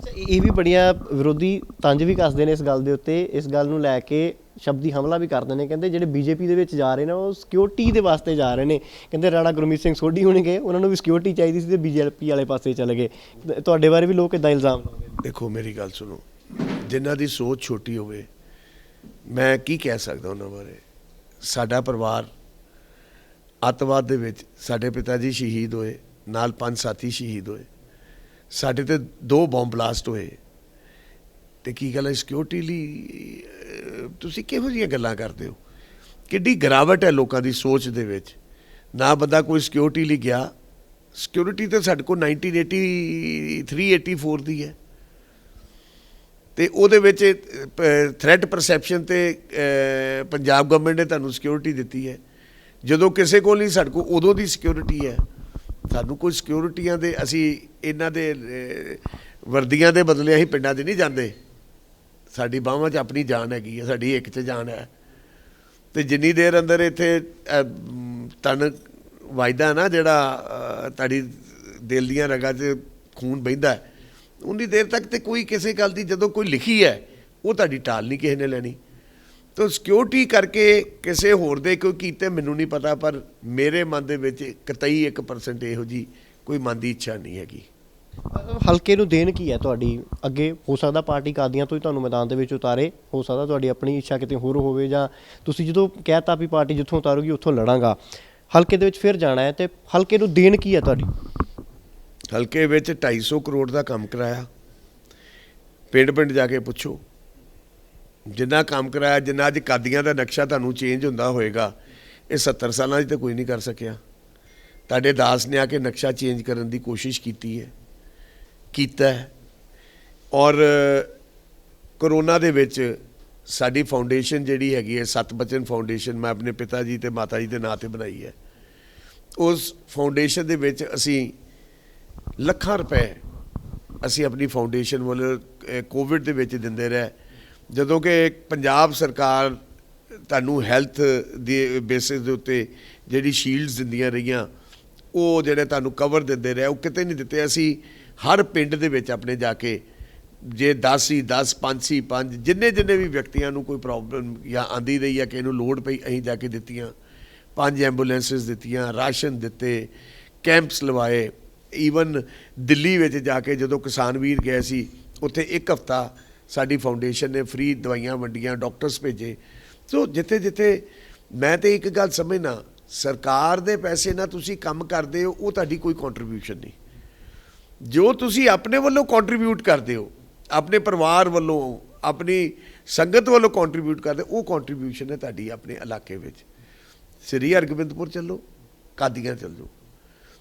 ਇਹ ਵੀ ਬੜੀਆਂ ਵਿਰੋਧੀ ਤੰਜ ਵੀ ਕੱਸਦੇ ਨੇ ਇਸ ਗੱਲ ਦੇ ਉੱਤੇ, ਇਸ ਗੱਲ ਨੂੰ ਲੈ ਕੇ ਸ਼ਬਦੀ ਹਮਲਾ ਵੀ ਕਰਦੇ ਨੇ। ਕਹਿੰਦੇ ਜਿਹੜੇ ਬੀਜੇਪੀ ਦੇ ਵਿੱਚ ਜਾ ਰਹੇ ਨੇ ਉਹ ਸਿਕਿਉਰਿਟੀ ਦੇ ਵਾਸਤੇ ਜਾ ਰਹੇ ਨੇ। ਕਹਿੰਦੇ ਰਾਣਾ ਗੁਰਮੀਤ ਸਿੰਘ ਸੋਢੀ ਹੋਣਗੇ, ਉਹਨਾਂ ਨੂੰ ਵੀ ਸਿਕਿਉਰਿਟੀ ਚਾਹੀਦੀ ਸੀ ਤੇ ਬੀਜੇਪੀ ਵਾਲੇ ਪਾਸੇ ਚਲੇ ਗਏ। ਤੁਹਾਡੇ ਬਾਰੇ ਵੀ ਲੋਕ ਇੱਦਾਂ ਇਲਜ਼ਾਮ ਲਾਉਂਦੇ। ਦੇਖੋ ਮੇਰੀ ਗੱਲ ਸੁਣੋ, ਜਿਨ੍ਹਾਂ ਦੀ ਸੋਚ ਛੋਟੀ ਹੋਵੇ ਮੈਂ ਕੀ ਕਹਿ ਸਕਦਾ ਉਹਨਾਂ ਬਾਰੇ। ਸਾਡਾ ਪਰਿਵਾਰ ਅੱਤਵਾਦ ਦੇ ਵਿੱਚ, ਸਾਡੇ ਪਿਤਾ ਜੀ ਸ਼ਹੀਦ ਹੋਏ, ਨਾਲ 5 ਸਾਥੀ ਸ਼ਹੀਦ ਹੋਏ, ਸਾਡੇ ਤੇ 2 ਬੰਬ ਬਲਾਸਟ ਹੋਏ, ਤੇ ਕੀ ਗੱਲ ਹੈ ਸਿਕਿਉਰਿਟੀ ਲਈ? ਤੁਸੀਂ ਕਿਹੋ ਜਿਹੀਆਂ ਗੱਲਾਂ ਕਰਦੇ ਹੋ? ਕਿੱਡੀ ਗਿਰਾਵਟ ਹੈ ਲੋਕਾਂ ਦੀ ਸੋਚ ਦੇ ਵਿੱਚ। ਨਾ ਬੰਦਾ ਕੋਈ ਸਿਕਿਉਰਿਟੀ ਲਈ ਗਿਆ। ਸਿਕਿਉਰਿਟੀ ਤਾਂ ਸਾਡੇ ਕੋਲ 1983-84 ਦੀ ਹੈ, ਤੇ ਉਹਦੇ ਵਿੱਚ ਥ੍ਰੈਟ ਪਰਸੈਪਸ਼ਨ ਤੇ ਪੰਜਾਬ ਗਵਰਨਮੈਂਟ ਨੇ ਤੁਹਾਨੂੰ ਸਿਕਿਉਰਿਟੀ ਦਿੱਤੀ ਹੈ। ਜਦੋਂ ਕਿਸੇ ਕੋਲ ਨਹੀਂ, ਸਾਡੇ ਕੋਲ ਉਦੋਂ ਦੀ ਸਿਕਿਉਰਿਟੀ ਹੈ। ਸਾਨੂੰ ਕੋਈ ਸਿਕਿਉਰਿਟੀਆਂ ਦੇ, ਅਸੀਂ ਇਹਨਾਂ ਦੇ ਵਰਦੀਆਂ ਦੇ ਬਦਲੇ ਅਸੀਂ ਪਿੰਡਾਂ 'ਚ ਨਹੀਂ ਜਾਂਦੇ। ਸਾਡੀ ਬਾਹਾਂ 'ਚ ਆਪਣੀ ਜਾਨ ਹੈਗੀ ਹੈ, ਸਾਡੀ ਇੱਕ 'ਚ ਜਾਨ ਹੈ। ਅਤੇ ਜਿੰਨੀ ਦੇਰ ਅੰਦਰ ਇੱਥੇ ਤਨ ਵੱਜਦਾ ਨਾ, ਜਿਹੜਾ ਤੁਹਾਡੀ ਦਿਲ ਦੀਆਂ ਰਗਾਂ 'ਚ ਖੂਨ ਵਹਿੰਦਾ, ਉਨੀ ਦੇਰ ਤੱਕ ਤੇ ਕੋਈ ਕਿਸੇ ਗੱਲ ਦੀ, ਜਦੋਂ ਕੋਈ ਲਿਖੀ ਹੈ ਉਹ ਤੁਹਾਡੀ ਟਾਲ ਨਹੀਂ ਕਿਸੇ ਨੇ ਲੈਣੀ। ਤਾਂ ਸਿਕਿਉਰਿਟੀ ਕਰਕੇ ਕਿਸੇ ਹੋਰ ਦੇ ਕੋਈ ਕੀਤੇ ਮੈਨੂੰ ਨਹੀਂ ਪਤਾ, ਪਰ ਮੇਰੇ ਮਨ ਦੇ ਵਿੱਚ ਕਤਈ 1% ਇਹੋ ਜਿਹੀ ਕੋਈ ਮਨ ਦੀ ਇੱਛਾ ਨਹੀਂ ਹੈਗੀ। ਹਲਕੇ ਨੂੰ ਦੇਣ ਕੀ ਹੈ ਤੁਹਾਡੀ ਅੱਗੇ? ਹੋ ਸਕਦਾ ਪਾਰਟੀ ਕਾਦੀਆਂ ਤੋਂ ਹੀ ਤੁਹਾਨੂੰ ਮੈਦਾਨ ਦੇ ਵਿੱਚ ਉਤਾਰੇ, ਹੋ ਸਕਦਾ ਤੁਹਾਡੀ ਆਪਣੀ ਇੱਛਾ ਕਿਤੇ ਹੋਰ ਹੋਵੇ, ਜਾਂ ਤੁਸੀਂ ਜਦੋਂ ਕਹਿਤਾ ਵੀ ਪਾਰਟੀ ਜਿੱਥੋਂ ਉਤਾਰੂਗੀ ਉੱਥੋਂ ਲੜਾਂਗਾ, ਹਲਕੇ ਦੇ ਵਿੱਚ ਫਿਰ ਜਾਣਾ ਹੈ, ਅਤੇ ਹਲਕੇ ਨੂੰ ਦੇਣ ਕੀ ਹੈ ਤੁਹਾਡੀ? ਹਲਕੇ ਵਿੱਚ 250 ਕਰੋੜ ਦਾ ਕੰਮ ਕਰਾਇਆ। ਪਿੰਡ ਪਿੰਡ ਜਾ ਕੇ ਪੁੱਛੋ, ਜਿੰਨਾ ਕੰਮ ਕਰਾਇਆ, ਜਿੰਨਾ ਅੱਜ ਕਾਦੀਆਂ ਦਾ ਨਕਸ਼ਾ ਤੁਹਾਨੂੰ ਚੇਂਜ ਹੁੰਦਾ ਹੋਏਗਾ, ਇਹ 70 ਸਾਲਾਂ 'ਚ ਤਾਂ ਕੋਈ ਨਹੀਂ ਕਰ ਸਕਿਆ। ਤੁਹਾਡੇ ਦਾਸ ਨੇ ਆ ਕੇ ਨਕਸ਼ਾ ਚੇਂਜ ਕਰਨ ਦੀ ਕੋਸ਼ਿਸ਼ ਕੀਤੀ ਹੈ, ਕੀਤਾ ਹੈ। ਔਰ ਕਰੋਨਾ ਦੇ ਵਿੱਚ ਸਾਡੀ ਫਾਊਂਡੇਸ਼ਨ ਜਿਹੜੀ ਹੈਗੀ ਹੈ, ਸਤਬਚਨ ਫਾਊਂਡੇਸ਼ਨ, ਮੈਂ ਆਪਣੇ ਪਿਤਾ ਜੀ ਅਤੇ ਮਾਤਾ ਜੀ ਦੇ ਨਾਂ 'ਤੇ ਬਣਾਈ ਹੈ। ਉਸ ਫਾਊਂਡੇਸ਼ਨ ਦੇ ਵਿੱਚ ਅਸੀਂ ਲੱਖਾਂ ਰੁਪਏ ਅਸੀਂ ਆਪਣੀ ਫਾਊਂਡੇਸ਼ਨ ਵੱਲੋਂ ਕੋਵਿਡ ਦੇ ਵਿੱਚ ਦਿੰਦੇ ਰਹੇ। ਜਦੋਂ ਕਿ ਪੰਜਾਬ ਸਰਕਾਰ ਤੁਹਾਨੂੰ ਹੈਲਥ ਦੇ ਬੇਸਿਸ ਦੇ ਉੱਤੇ ਜਿਹੜੀ ਸ਼ੀਲਡਸ ਦਿੰਦੀਆਂ ਰਹੀਆਂ, ਉਹ ਜਿਹੜੇ ਤੁਹਾਨੂੰ ਕਵਰ ਦਿੰਦੇ ਰਹੇ, ਉਹ ਕਿਤੇ ਨਹੀਂ ਦਿੱਤੇ। ਅਸੀਂ ਹਰ ਪਿੰਡ ਦੇ ਵਿੱਚ ਆਪਣੇ ਜਾ ਕੇ, ਜੇ 10 ਸੀ 10, 5 ਸੀ 5, ਜਿੰਨੇ ਵੀ ਵਿਅਕਤੀਆਂ ਨੂੰ ਕੋਈ ਪ੍ਰੋਬਲਮ ਜਾਂ ਆਂਦੀ ਰਹੀ ਜਾਂ ਕਿਸੇ ਨੂੰ ਲੋੜ ਪਈ, ਅਸੀਂ ਜਾ ਕੇ ਦਿੱਤੀਆਂ। 5 ਐਂਬੂਲੈਂਸਿਸ ਦਿੱਤੀਆਂ, ਰਾਸ਼ਨ ਦਿੱਤੇ, ਕੈਂਪਸ ਲਵਾਏ। ਈਵਨ ਦਿੱਲੀ ਵਿੱਚ ਜਾ ਕੇ ਜਦੋਂ ਕਿਸਾਨ ਵੀਰ ਗਏ ਸੀ, ਉੱਥੇ ਇੱਕ ਹਫ਼ਤਾ ਸਾਡੀ ਫਾਊਂਡੇਸ਼ਨ ਨੇ ਫ੍ਰੀ ਦਵਾਈਆਂ ਵੰਡੀਆਂ, ਡਾਕਟਰਸ ਭੇਜੇ। ਸੋ ਜਿੱਥੇ ਜਿੱਥੇ ਮੈਂ ਤਾਂ ਇੱਕ ਗੱਲ ਸਮਝਣਾ, ਸਰਕਾਰ ਦੇ ਪੈਸੇ ਨਾਲ ਤੁਸੀਂ ਕੰਮ ਕਰਦੇ ਹੋ, ਉਹ ਤੁਹਾਡੀ ਕੋਈ ਕੰਟਰੀਬਿਊਸ਼ਨ ਨਹੀਂ। ਜੋ ਤੁਸੀਂ ਆਪਣੇ ਵੱਲੋਂ ਕੰਟਰੀਬਿਊਟ ਕਰਦੇ ਹੋ, ਆਪਣੇ ਪਰਿਵਾਰ ਵੱਲੋਂ, ਆਪਣੀ ਸੰਗਤ ਵੱਲੋਂ ਕੰਟਰੀਬਿਊਟ ਕਰਦੇ, ਉਹ ਕੰਟਰੀਬਿਊਸ਼ਨ ਹੈ ਤੁਹਾਡੀ ਆਪਣੇ ਇਲਾਕੇ ਵਿੱਚ। ਸ੍ਰੀ ਹਰਗੋਬਿੰਦਪੁਰ ਚੱਲੋ, ਕਾਦੀਆਂ ਚੱਲ ਜਾਓ।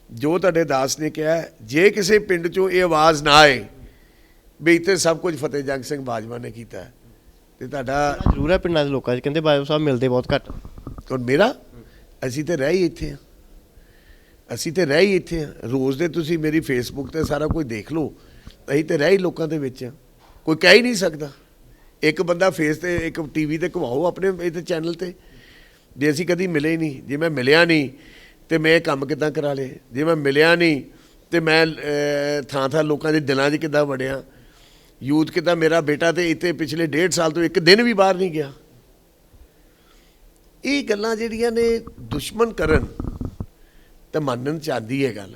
ਜੋ ਤੁਹਾਡੇ ਦਾਸ ਨੇ ਕਿਹਾ, ਜੇ ਕਿਸੇ ਪਿੰਡ 'ਚੋਂ ਇਹ ਆਵਾਜ਼ ਨਾ ਆਏ ਵੀ ਇੱਥੇ ਸਭ ਕੁਝ ਫਤਿਹ ਜੰਗ ਸਿੰਘ ਬਾਜਵਾ ਨੇ ਕੀਤਾ, ਤੇ ਤੁਹਾਡਾ ਜ਼ਰੂਰ ਹੈ। ਪਿੰਡਾਂ ਦੇ ਲੋਕਾਂ 'ਚ ਕਹਿੰਦੇ ਬਾਜਵਾ ਸਾਹਿਬ ਮਿਲਦੇ ਬਹੁਤ ਘੱਟ। ਔਰ ਮੇਰਾ, ਅਸੀਂ ਤਾਂ ਰਹਿ ਹੀ ਇੱਥੇ ਹਾਂ, ਅਸੀਂ ਤਾਂ ਰਹਿ ਹੀ ਇੱਥੇ ਹਾਂ। ਰੋਜ਼ ਦੇ ਤੁਸੀਂ ਮੇਰੀ ਫੇਸਬੁੱਕ 'ਤੇ ਸਾਰਾ ਕੁਝ ਦੇਖ ਲਓ, ਅਸੀਂ ਤਾਂ ਰਹਿ ਹੀ ਲੋਕਾਂ ਦੇ ਵਿੱਚ ਹਾਂ। ਕੋਈ ਕਹਿ ਹੀ ਨਹੀਂ ਸਕਦਾ। ਇੱਕ ਬੰਦਾ ਫੇਸ 'ਤੇ, ਇੱਕ TV 'ਤੇ ਘਵਾਓ ਆਪਣੇ ਇਹਦੇ ਚੈਨਲ 'ਤੇ, ਜੇ ਅਸੀਂ ਕਦੀ ਮਿਲੇ ਹੀ ਨਹੀਂ। ਜੇ ਮੈਂ ਮਿਲਿਆ ਨਹੀਂ ਤੇ ਮੈਂ ਇਹ ਕੰਮ ਕਿੱਦਾਂ ਕਰਾ ਲਏ? ਜੇ ਮੈਂ ਮਿਲਿਆ ਨਹੀਂ ਤੇ ਮੈਂ ਥਾਂ ਥਾਂ ਲੋਕਾਂ ਦੇ ਦਿਲਾਂ 'ਚ ਕਿੱਦਾਂ ਵੜਿਆ? ਯੂਥ ਕਿੱਦਾਂ? ਮੇਰਾ ਬੇਟਾ ਤੇ ਇੱਥੇ ਪਿਛਲੇ 1.5 ਸਾਲ ਤੋਂ ਇੱਕ ਦਿਨ ਵੀ ਬਾਹਰ ਨਹੀਂ ਗਿਆ। ਇਹ ਗੱਲਾਂ ਜਿਹੜੀਆਂ ਨੇ ਦੁਸ਼ਮਣ ਕਰਨ ਤਾਂ ਮੰਨਣ ਚ ਆਉਂਦੀ ਹੈ ਗੱਲ,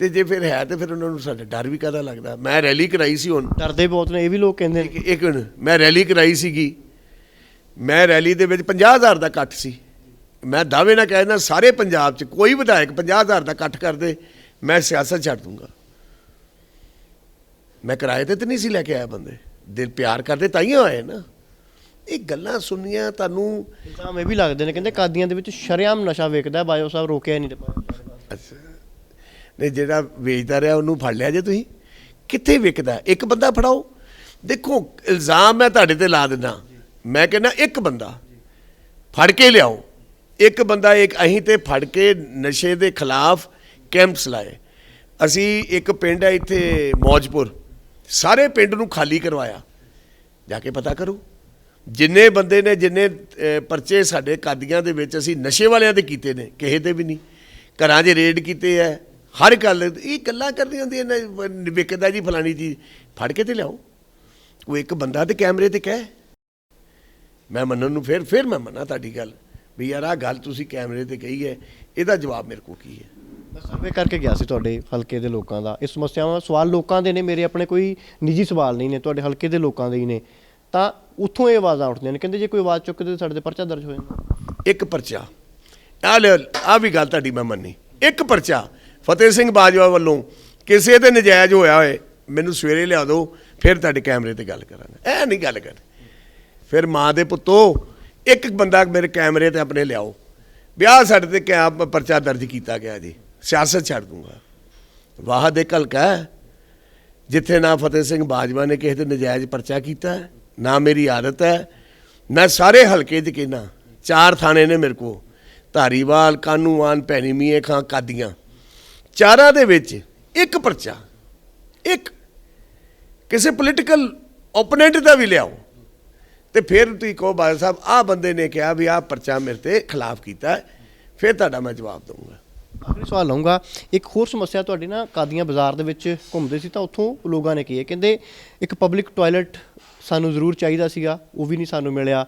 ਤੇ ਜੇ ਫਿਰ ਹੈ ਤੇ ਫਿਰ ਉਹਨਾਂ ਨੂੰ ਸਾਡਾ ਡਰ ਵੀ ਕਾਹਦਾ ਲੱਗਦਾ? ਮੈਂ ਰੈਲੀ ਕਰਾਈ ਸੀ, ਹੁਣ ਡਰਦੇ ਬਹੁਤ ਨੇ, ਇਹ ਵੀ ਲੋਕ ਕਹਿੰਦੇ ਨੇ। ਇੱਕ ਮਿੰਟ, ਮੈਂ ਰੈਲੀ ਕਰਾਈ ਸੀਗੀ, ਮੈਂ ਰੈਲੀ ਦੇ ਵਿੱਚ 50,000 ਦਾ ਇਕੱਠ ਸੀ। ਮੈਂ ਦਾਅਵੇ ਨਾਲ ਕਹਿ ਦਿੰਦਾ, ਸਾਰੇ ਪੰਜਾਬ 'ਚ ਕੋਈ ਵਿਧਾਇਕ 50,000 ਦਾ ਇਕੱਠ ਕਰਦੇ, ਮੈਂ ਸਿਆਸਤ ਛੱਡ ਦੂੰਗਾ। ਮੈਂ ਕਿਰਾਏ ਤੇ ਨਹੀਂ ਸੀ ਲੈ ਕੇ ਆਇਆ ਬੰਦੇ, ਦਿਲ ਪਿਆਰ ਕਰਦੇ ਤਾਂ ਹੀ ਆਏ ਨਾ। ਇਹ ਗੱਲਾਂ ਸੁਣਨੀਆਂ ਤੁਹਾਨੂੰ ਇਲਜ਼ਾਮ ਇਹ ਵੀ ਲੱਗਦੇ ਨੇ, ਕਹਿੰਦੇ ਕਾਦੀਆਂ ਦੇ ਵਿੱਚ ਸ਼ਰੇਆਮ ਨਸ਼ਾ ਵੇਚਦਾ, ਬਾਜਵਾ ਸਾਹਿਬ ਰੋਕਿਆ ਨਹੀਂ। ਅੱਛਾ, ਨਹੀਂ, ਜਿਹੜਾ ਵੇਚਦਾ ਰਿਹਾ ਉਹਨੂੰ ਫੜ ਲਿਆ ਜੇ ਤੁਸੀਂ? ਕਿੱਥੇ ਵਿਕਦਾ? ਇੱਕ ਬੰਦਾ ਫੜਾਓ। ਦੇਖੋ, ਇਲਜ਼ਾਮ ਮੈਂ ਤੁਹਾਡੇ ਤੇ ਲਾ ਦਿੰਦਾ, ਮੈਂ ਕਹਿੰਦਾ ਇੱਕ ਬੰਦਾ ਫੜ ਕੇ ਲਿਆਓ। ਇੱਕ ਬੰਦਾ, ਇੱਕ ਅਸੀਂ ਤੇ ਫੜ ਕੇ ਨਸ਼ੇ ਦੇ ਖਿਲਾਫ ਕੈਂਪਸ ਲਾਏ। ਅਸੀਂ ਇੱਕ ਪਿੰਡ ਹੈ ਇੱਥੇ ਮੌਜਪੁਰ, ਸਾਰੇ ਪਿੰਡ ਨੂੰ ਖਾਲੀ ਕਰਵਾਇਆ। ਜਾ ਕੇ ਪਤਾ ਕਰੋ, ਜਿੰਨੇ ਬੰਦੇ ਨੇ, ਜਿੰਨੇ ਪਰਚੇ ਸਾਡੇ ਕਾਦੀਆਂ ਦੇ ਵਿੱਚ ਅਸੀਂ ਨਸ਼ੇ ਵਾਲਿਆਂ ਦੇ ਕੀਤੇ ਨੇ, ਕਿਸੇ ਦੇ ਵੀ ਨਹੀਂ। ਘਰਾਂ 'ਚ ਰੇਡ ਕੀਤੇ ਹੈ, ਹਰ ਗੱਲ। ਇਹ ਗੱਲਾਂ ਕਰਦੀਆਂ ਹੁੰਦੀਆਂ ਨੇ, ਵਿਕਦਾ ਜੀ ਫਲਾਣੀ ਚੀਜ਼, ਫੜ ਕੇ ਤੇ ਲਿਆਓ। ਉਹ ਇੱਕ ਬੰਦਾ ਤੇ ਕੈਮਰੇ ਤੇ ਕਹਿ, ਮੈਂ ਮੰਨਣ ਨੂੰ ਫਿਰ ਮੈਂ ਮੰਨਾਂ ਤੁਹਾਡੀ ਗੱਲ ਵੀ ਯਾਰ ਆਹ ਗੱਲ ਤੁਸੀਂ ਕੈਮਰੇ ਤੇ ਕਹੀ ਹੈ, ਇਹਦਾ ਜਵਾਬ ਮੇਰੇ ਕੋਲ ਕੀ ਹੈ? ਮੈਂ ਸਰਵੇ ਕਰਕੇ ਗਿਆ ਸੀ ਤੁਹਾਡੇ ਹਲਕੇ ਦੇ ਲੋਕਾਂ ਦਾ। ਇਹ ਸਮੱਸਿਆਵਾਂ, ਸਵਾਲ ਲੋਕਾਂ ਦੇ ਨੇ, ਮੇਰੇ ਆਪਣੇ ਕੋਈ ਨਿੱਜੀ ਸਵਾਲ ਨਹੀਂ ਨੇ, ਤੁਹਾਡੇ ਹਲਕੇ ਦੇ ਲੋਕਾਂ ਦੇ ਹੀ ਨੇ। ਤਾਂ ਉੱਥੋਂ ਇਹ ਆਵਾਜ਼ਾਂ ਉੱਠਦੀਆਂ ਨੇ, ਕਹਿੰਦੇ ਜੇ ਕੋਈ ਆਵਾਜ਼ ਚੁੱਕਦੇ ਤਾਂ ਸਾਡੇ ਤੇ ਪਰਚਾ ਦਰਜ ਹੋ ਜਾਂਦਾ। ਇੱਕ ਪਰਚਾ, ਆਹ ਵੀ ਗੱਲ ਤੁਹਾਡੀ ਮੈਂ ਮੰਨੀ। ਇੱਕ ਪਰਚਾ ਫਤਿਹ ਸਿੰਘ ਬਾਜਵਾ ਵੱਲੋਂ ਕਿਸੇ ਤੇ ਨਜਾਇਜ਼ ਹੋਇਆ ਹੋਏ, ਮੈਨੂੰ ਸਵੇਰੇ ਲਿਆ ਦਿਓ, ਫਿਰ ਤੁਹਾਡੇ ਕੈਮਰੇ ਤੇ ਗੱਲ ਕਰਾਂਗੇ। ਇਹ ਨਹੀਂ ਗੱਲ ਕਰ। ਫਿਰ ਮਾਂ ਦੇ ਪੁੱਤੋ, ਇੱਕ ਬੰਦਾ ਮੇਰੇ ਕੈਮਰੇ ਤੇ ਆਪਣੇ ਲਿਆਓ, ਵਿਆਹ ਸਾਡੇ ਤੇ ਕਿਆ ਪਰਚਾ ਦਰਜ ਕੀਤਾ ਗਿਆ ਜੀ, ਸਿਆਸਤ ਛੱਡ ਦੂੰਗਾ। ਵਾਹ ਦੇ ਹਲਕਾ ਜਿੱਥੇ ਨਾ ਫਤਿਹ ਸਿੰਘ ਬਾਜਵਾ ਨੇ ਕਿਸੇ ਤੇ ਨਜਾਇਜ਼ ਪਰਚਾ ਕੀਤਾ, ਨਾ ਮੇਰੀ ਆਦਤ ਹੈ। ਮੈਂ ਸਾਰੇ ਹਲਕੇ 'ਚ ਕਹਿੰਦਾ, 4 ਥਾਣੇ ਨੇ ਮੇਰੇ ਕੋਲ, ਧਾਰੀਵਾਲ, ਕਾਨੂੰਵਾਨ, ਭੈਣੀ ਮੀਆਂ ਖਾਂ, ਕਾਦੀਆਂ, ਚਾਰਾਂ ਦੇ ਵਿੱਚ ਇੱਕ ਪਰਚਾ, ਇੱਕ ਕਿਸੇ ਪੋਲੀਟੀਕਲ ਓਪੋਨੈਂਟ ਦਾ ਵੀ ਲਿਆਓ, ਤੇ ਫਿਰ ਤੁਸੀਂ ਕਹੋ ਬਾਜਵਾ ਸਾਹਿਬ ਆਹ ਬੰਦੇ ਨੇ ਕਿਹਾ ਵੀ ਆਹ ਪਰਚਾ ਮੇਰੇ ਤੇ ਖਿਲਾਫ ਕੀਤਾ, ਫਿਰ ਤੁਹਾਡਾ ਮੈਂ ਜਵਾਬ ਦਊਂਗਾ। ਆਖਰੀ ਸਵਾਲ ਲਊਂਗਾ, ਇੱਕ ਹੋਰ ਸਮੱਸਿਆ ਤੁਹਾਡੀ ਨਾ, ਕਾਦੀਆਂ ਬਾਜ਼ਾਰ ਦੇ ਵਿੱਚ ਘੁੰਮਦੇ ਸੀ ਤਾਂ ਉੱਥੋਂ ਲੋਕਾਂ ਨੇ ਕੀ ਹੈ, ਕਹਿੰਦੇ ਇੱਕ ਪਬਲਿਕ ਟਾਇਲਟ ਸਾਨੂੰ ਜ਼ਰੂਰ ਚਾਹੀਦਾ ਸੀਗਾ, ਉਹ ਵੀ ਨਹੀਂ ਸਾਨੂੰ ਮਿਲਿਆ।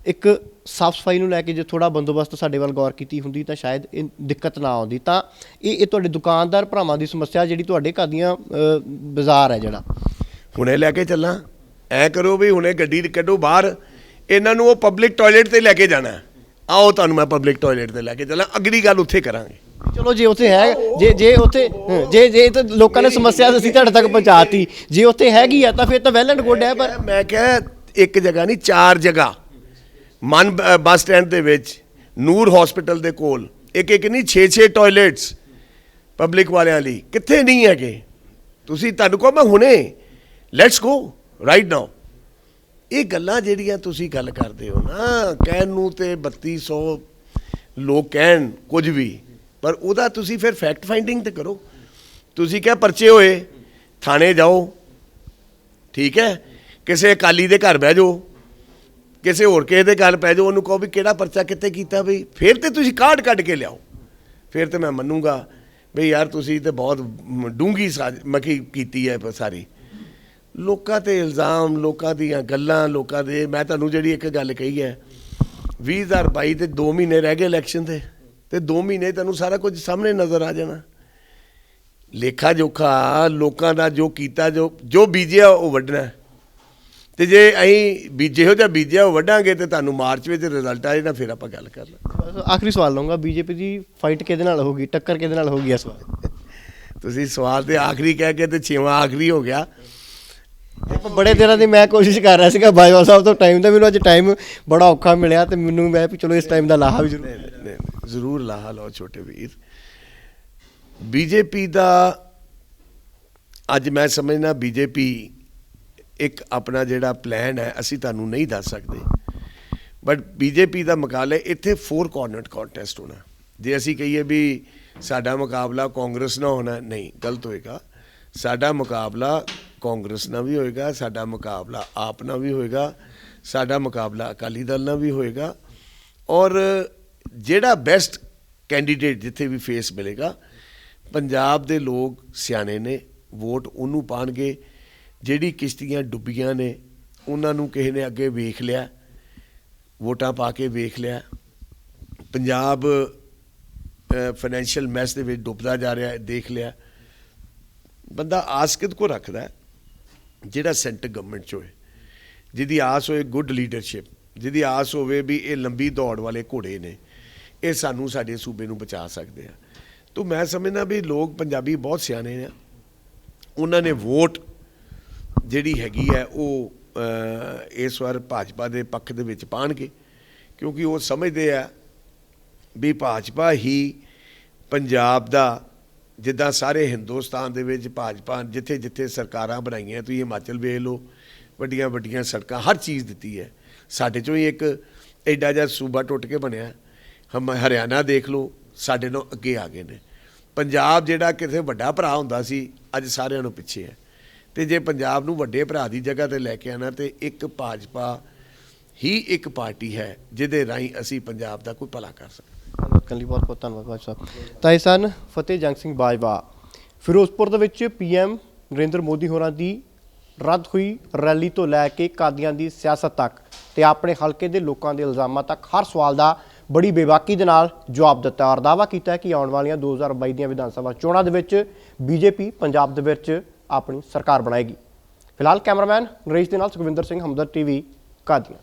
ਇੱਕ ਸਾਫ਼ ਸਫਾਈ ਨੂੰ ਲੈ ਕੇ ਜੇ ਥੋੜ੍ਹਾ ਬੰਦੋਬਸਤ ਸਾਡੇ ਵੱਲ ਗੌਰ ਕੀਤੀ ਹੁੰਦੀ ਤਾਂ ਸ਼ਾਇਦ ਇਹ ਦਿੱਕਤ ਨਾ ਆਉਂਦੀ। ਤਾਂ ਇਹ ਤੁਹਾਡੇ ਦੁਕਾਨਦਾਰ ਭਰਾਵਾਂ ਦੀ ਸਮੱਸਿਆ ਜਿਹੜੀ ਤੁਹਾਡੇ ਕਾਦੀਆਂ ਬਾਜ਼ਾਰ ਹੈ ਜਿਹੜਾ, ਹੁਣੇ ਲੈ ਕੇ ਚੱਲਾਂ। ਐ ਕਰੋ ਵੀ ਹੁਣੇ ਗੱਡੀ ਕੱਢੋ ਬਾਹਰ, ਇਹਨਾਂ ਨੂੰ ਉਹ ਪਬਲਿਕ ਟਾਇਲਟ 'ਤੇ ਲੈ ਕੇ ਜਾਣਾ। ਆਓ ਤੁਹਾਨੂੰ ਮੈਂ ਪਬਲਿਕ ਟਾਇਲਟ 'ਤੇ ਲੈ ਕੇ ਚੱਲਾਂ, ਅਗਲੀ ਗੱਲ ਉੱਥੇ ਕਰਾਂਗੇ। ਚਲੋ ਜੇ ਉੱਥੇ ਹੈ, ਜੇ ਉੱਥੇ ਜੇ ਤਾਂ ਲੋਕਾਂ ਨੇ ਸਮੱਸਿਆ ਅਸੀਂ ਤੁਹਾਡੇ ਤੱਕ ਪਹੁੰਚਾਤੀ, ਜੇ ਉੱਥੇ ਹੈਗੀ ਆ ਤਾਂ ਫਿਰ ਤਾਂ ਵੈਲ ਐਂਡ ਗੁੱਡ ਹੈ। ਪਰ ਮੈਂ ਕਿਹਾ ਇੱਕ ਜਗ੍ਹਾ ਨਹੀਂ, 4 ਜਗ੍ਹਾ। ਮਨ ਬੱਸ ਸਟੈਂਡ ਦੇ ਵਿੱਚ, ਨੂਰ ਹਸਪੀਟਲ ਦੇ ਕੋਲ, ਇੱਕ ਨਹੀਂ 6 ਟਾਇਲਟਸ ਪਬਲਿਕ ਵਾਲਿਆਂ ਲਈ, ਕਿੱਥੇ ਨਹੀਂ ਹੈਗੇ? ਤੁਸੀਂ ਤੁਹਾਨੂੰ ਕਹੋ ਮੈਂ ਹੁਣੇ ਲੈਟਸ ਗੋ ਰਾਈਟ ਨਾਓ। ਇਹ ਗੱਲਾਂ ਜਿਹੜੀਆਂ ਤੁਸੀਂ ਗੱਲ ਕਰਦੇ ਹੋ ਨਾ, ਕਹਿਣ ਨੂੰ ਤੇ 3200 ਲੋਕ ਕਹਿਣ ਕੁਝ ਵੀ, ਪਰ ਉਹਦਾ ਤੁਸੀਂ ਫਿਰ ਫੈਕਟ ਫਾਈਂਡਿੰਗ ਤੇ ਕਰੋ। ਤੁਸੀਂ ਕਿਹਾ ਪਰਚੇ ਹੋਏ, ਥਾਣੇ ਜਾਓ, ਠੀਕ ਹੈ, ਕਿਸੇ ਅਕਾਲੀ ਦੇ ਘਰ ਬਹਿ ਜਾਓ, ਕਿਸੇ ਹੋਰ ਕਿਸੇ ਦੇ ਗੱਲ ਪੈ ਜਾਓ, ਉਹਨੂੰ ਕਹੋ ਵੀ ਕਿਹੜਾ ਪਰਚਾ ਕਿੱਥੇ ਕੀਤਾ ਬਈ, ਫਿਰ ਤੇ ਤੁਸੀਂ ਕਾਢ ਕੱਢ ਕੇ ਲਿਆਓ, ਫਿਰ ਤੇ ਮੈਂ ਮੰਨੂਗਾ ਬਈ ਯਾਰ ਤੁਸੀਂ ਤੇ ਬਹੁਤ ਡੂੰਘੀ ਮੱਖੀ ਕੀਤੀ ਹੈ ਸਾਰੀ। ਲੋਕਾਂ ਤੇ ਇਲਜ਼ਾਮ, ਲੋਕਾਂ ਦੀਆਂ ਗੱਲਾਂ, ਲੋਕਾਂ ਦੇ, ਮੈਂ ਤੁਹਾਨੂੰ ਜਿਹੜੀ ਇੱਕ ਗੱਲ ਕਹੀ ਹੈ, 2022 ਤੇ 2 ਮਹੀਨੇ ਰਹਿ ਗਏ ਇਲੈਕਸ਼ਨ ਦੇ, ਤੇ 2 ਮਹੀਨੇ ਤੁਹਾਨੂੰ ਸਾਰਾ ਕੁਝ ਸਾਹਮਣੇ ਨਜ਼ਰ ਆ ਜਾਣਾ। ਲੇਖਾ ਜੋਖਾ ਲੋਕਾਂ ਦਾ ਜੋ ਕੀਤਾ, ਜੋ ਬੀਜਿਆ ਉਹ ਵੱਢਣਾ। ਤੇ ਜੇ ਅਸੀਂ ਜਿਹੋ ਜਿਹਾ ਬੀਜਿਆ ਉਹ ਵੱਢਾਂਗੇ ਤੇ ਤੁਹਾਨੂੰ ਮਾਰਚ ਵਿੱਚ ਰਿਜ਼ਲਟ ਆਏ ਨਾ, ਫਿਰ ਆਪਾਂ ਗੱਲ ਕਰ ਲਾਂਗੇ। ਆਖਰੀ ਸਵਾਲ ਲਵਾਂਗਾ, ਬੀਜੇਪੀ ਦੀ ਫਾਈਟ ਕਿਹਦੇ ਨਾਲ ਹੋਊਗੀ, ਟੱਕਰ ਕਿਹਦੇ ਨਾਲ ਹੋਊਗੀ ਇਸ ਵਾਰ? ਤੁਸੀਂ ਸਵਾਲ ਤੇ ਆਖਰੀ ਕਹਿ ਕੇ ਤੇ 6ਵਾਂ ਆਖਰੀ ਹੋ ਗਿਆ। ਬੜੇ ਦਿਨਾਂ ਦੀ ਮੈਂ ਕੋਸ਼ਿਸ਼ ਕਰ ਰਿਹਾ ਸੀਗਾ ਬਾਜਵਾ ਸਾਹਿਬ ਤੋਂ ਟਾਈਮ ਦਾ, ਮੈਨੂੰ ਅੱਜ ਟਾਈਮ ਬੜਾ ਔਖਾ ਮਿਲਿਆ ਤੇ ਮੈਨੂੰ ਮੈਂ ਵੀ ਚਲੋ ਇਸ ਟਾਈਮ ਦਾ ਲਾਹਾ ਵੀ ਜ਼ਰੂਰ ਲਾਹਾ ਲਓ ਛੋਟੇ ਵੀਰ। ਬੀਜੇਪੀ ਦਾ ਅੱਜ ਮੈਂ ਸਮਝਦਾ ਬੀਜੇਪੀ ਇੱਕ ਆਪਣਾ ਜਿਹੜਾ ਪਲਾਨ ਹੈ ਅਸੀਂ ਤੁਹਾਨੂੰ ਨਹੀਂ ਦੱਸ ਸਕਦੇ, ਬਟ ਬੀਜੇਪੀ ਦਾ ਮੁਕਾਬਲਾ ਇੱਥੇ 4 ਕਾਰਨਰ ਕੰਟੈਸਟ ਹੋਣਾ। ਜੇ ਅਸੀਂ ਕਹੀਏ ਵੀ ਸਾਡਾ ਮੁਕਾਬਲਾ ਕਾਂਗਰਸ ਨਾਲ ਹੋਣਾ, ਨਹੀਂ, ਗਲਤ ਹੋਏਗਾ। ਸਾਡਾ ਮੁਕਾਬਲਾ ਕਾਂਗਰਸ ਨਾਲ ਵੀ ਹੋਏਗਾ, ਸਾਡਾ ਮੁਕਾਬਲਾ ਆਪ ਨਾਲ ਵੀ ਹੋਏਗਾ, ਸਾਡਾ ਮੁਕਾਬਲਾ ਅਕਾਲੀ ਦਲ ਨਾਲ ਵੀ ਹੋਏਗਾ, ਔਰ ਜਿਹੜਾ ਬੈਸਟ ਕੈਂਡੀਡੇਟ ਜਿੱਥੇ ਵੀ ਫੇਸ ਮਿਲੇਗਾ, ਪੰਜਾਬ ਦੇ ਲੋਕ ਸਿਆਣੇ ਨੇ, ਵੋਟ ਉਹਨੂੰ ਪਾਣਗੇ। ਜਿਹੜੀ ਕਿਸ਼ਤੀਆਂ ਡੁੱਬੀਆਂ ਨੇ ਉਹਨਾਂ ਨੂੰ ਕਿਸੇ ਨੇ ਅੱਗੇ ਵੇਖ ਲਿਆ, ਵੋਟਾਂ ਪਾ ਕੇ ਵੇਖ ਲਿਆ। ਪੰਜਾਬ ਫਾਈਨੈਂਸ਼ੀਅਲ ਮੈਸ ਦੇ ਵਿੱਚ ਡੁੱਬਦਾ ਜਾ ਰਿਹਾ, ਦੇਖ ਲਿਆ। ਬੰਦਾ ਆਸ ਕਿਹਦੇ ਕੋਲ ਰੱਖਦਾ? ਜਿਹੜਾ ਸੈਂਟਰ ਗਵਰਨਮੈਂਟ 'ਚ ਹੋਏ, ਜਿਹਦੀ ਆਸ ਹੋਏ ਗੁੱਡ ਲੀਡਰਸ਼ਿਪ, ਜਿਹਦੀ ਆਸ ਹੋਵੇ ਵੀ ਇਹ ਲੰਬੀ ਦੌੜ ਵਾਲੇ ਘੋੜੇ ਨੇ, ਇਹ ਸਾਨੂੰ ਸਾਡੇ ਸੂਬੇ ਨੂੰ ਬਚਾ ਸਕਦੇ ਆ। ਤਾਂ ਮੈਂ ਸਮਝਦਾ ਵੀ ਲੋਕ ਪੰਜਾਬੀ ਬਹੁਤ ਸਿਆਣੇ ਨੇ, ਉਹਨਾਂ ਨੇ ਵੋਟ ਜਿਹੜੀ ਹੈਗੀ ਹੈ ਉਹ ਇਸ ਵਾਰ ਭਾਜਪਾ ਦੇ ਪੱਖ ਦੇ ਵਿੱਚ ਪਾਣਗੇ, ਕਿਉਂਕਿ ਉਹ ਸਮਝਦੇ ਆ ਵੀ ਭਾਜਪਾ ਹੀ ਪੰਜਾਬ ਦਾ, ਜਿੱਦਾਂ ਸਾਰੇ ਹਿੰਦੁਸਤਾਨ ਦੇ ਵਿੱਚ ਭਾਜਪਾ ਜਿੱਥੇ ਜਿੱਥੇ ਸਰਕਾਰਾਂ ਬਣਾਈਆਂ, ਤੁਸੀਂ ਹਿਮਾਚਲ ਵੇਖ ਲਓ, ਵੱਡੀਆਂ ਵੱਡੀਆਂ ਸੜਕਾਂ, ਹਰ ਚੀਜ਼ ਦਿੱਤੀ ਹੈ। ਸਾਡੇ 'ਚੋਂ ਹੀ ਇੱਕ ਐਡਾ ਜਿਹਾ ਸੂਬਾ ਟੁੱਟ ਕੇ ਬਣਿਆ। ਹਰਿਆਣਾ ਦੇਖ ਲਓ, ਸਾਡੇ ਨਾਲੋਂ ਅੱਗੇ ਆ ਗਏ ਨੇ। ਪੰਜਾਬ ਜਿਹੜਾ ਕਿਸੇ ਵੱਡਾ ਭਰਾ ਹੁੰਦਾ ਸੀ, ਅੱਜ ਸਾਰਿਆਂ ਨੂੰ ਪਿੱਛੇ ਹੈ। ਤੇ ਜੇ ਪੰਜਾਬ ਨੂੰ ਵੱਡੇ ਭਰਾ ਦੀ ਜਗ੍ਹਾ ਤੇ ਲੈ ਕੇ ਆਣਾ, ਤੇ ਇੱਕ ਭਾਜਪਾ ਹੀ ਇੱਕ ਪਾਰਟੀ ਹੈ ਜਿਹਦੇ ਰਾਹੀਂ ਅਸੀਂ ਪੰਜਾਬ ਦਾ ਕੋਈ ਭਲਾ ਕਰ ਸਕਦੇ। ਧੰਨਵਾਦ ਲਈ ਬਹੁਤ ਬਹੁਤ ਧੰਨਵਾਦ ਬਾਜਵਾ ਸਾਹਿਬ। ਤਾਂ ਇਹ ਸਨ ਫਤਿਹ ਜੰਗ ਸਿੰਘ ਬਾਜਵਾ। ਫਿਰੋਜ਼ਪੁਰ ਦੇ ਵਿੱਚ PM ਨਰਿੰਦਰ ਮੋਦੀ ਹੋਰਾਂ ਦੀ ਰੱਦ ਹੋਈ ਰੈਲੀ ਤੋਂ ਲੈ ਕੇ ਕਾਦੀਆਂ ਦੀ ਸਿਆਸਤ ਤੱਕ ਤੇ ਆਪਣੇ ਹਲਕੇ ਦੇ ਲੋਕਾਂ ਦੇ ਇਲਜ਼ਾਮਾਂ ਤੱਕ ਹਰ ਸਵਾਲ ਦਾ ਬੜੀ ਬੇਬਾਕੀ ਦੇ ਨਾਲ ਜਵਾਬ ਦਿੱਤਾ ਔਰ ਦਾਅਵਾ ਕੀਤਾ ਕਿ ਆਉਣ ਵਾਲੀਆਂ 2022 ਦੀਆਂ ਵਿਧਾਨ ਸਭਾ ਚੋਣਾਂ ਦੇ ਵਿੱਚ ਬੀਜੇਪੀ ਪੰਜਾਬ ਦੇ ਵਿੱਚ ਆਪਣੀ ਸਰਕਾਰ ਬਣਾਏਗੀ। ਫਿਲਹਾਲ ਕੈਮਰਾਮੈਨ ਨਰੇਸ਼ ਦੇ ਨਾਲ ਸੁਖਵਿੰਦਰ ਸਿੰਘ, ਹਮਦਰਦ TV, ਕਾਦੀਆਂ।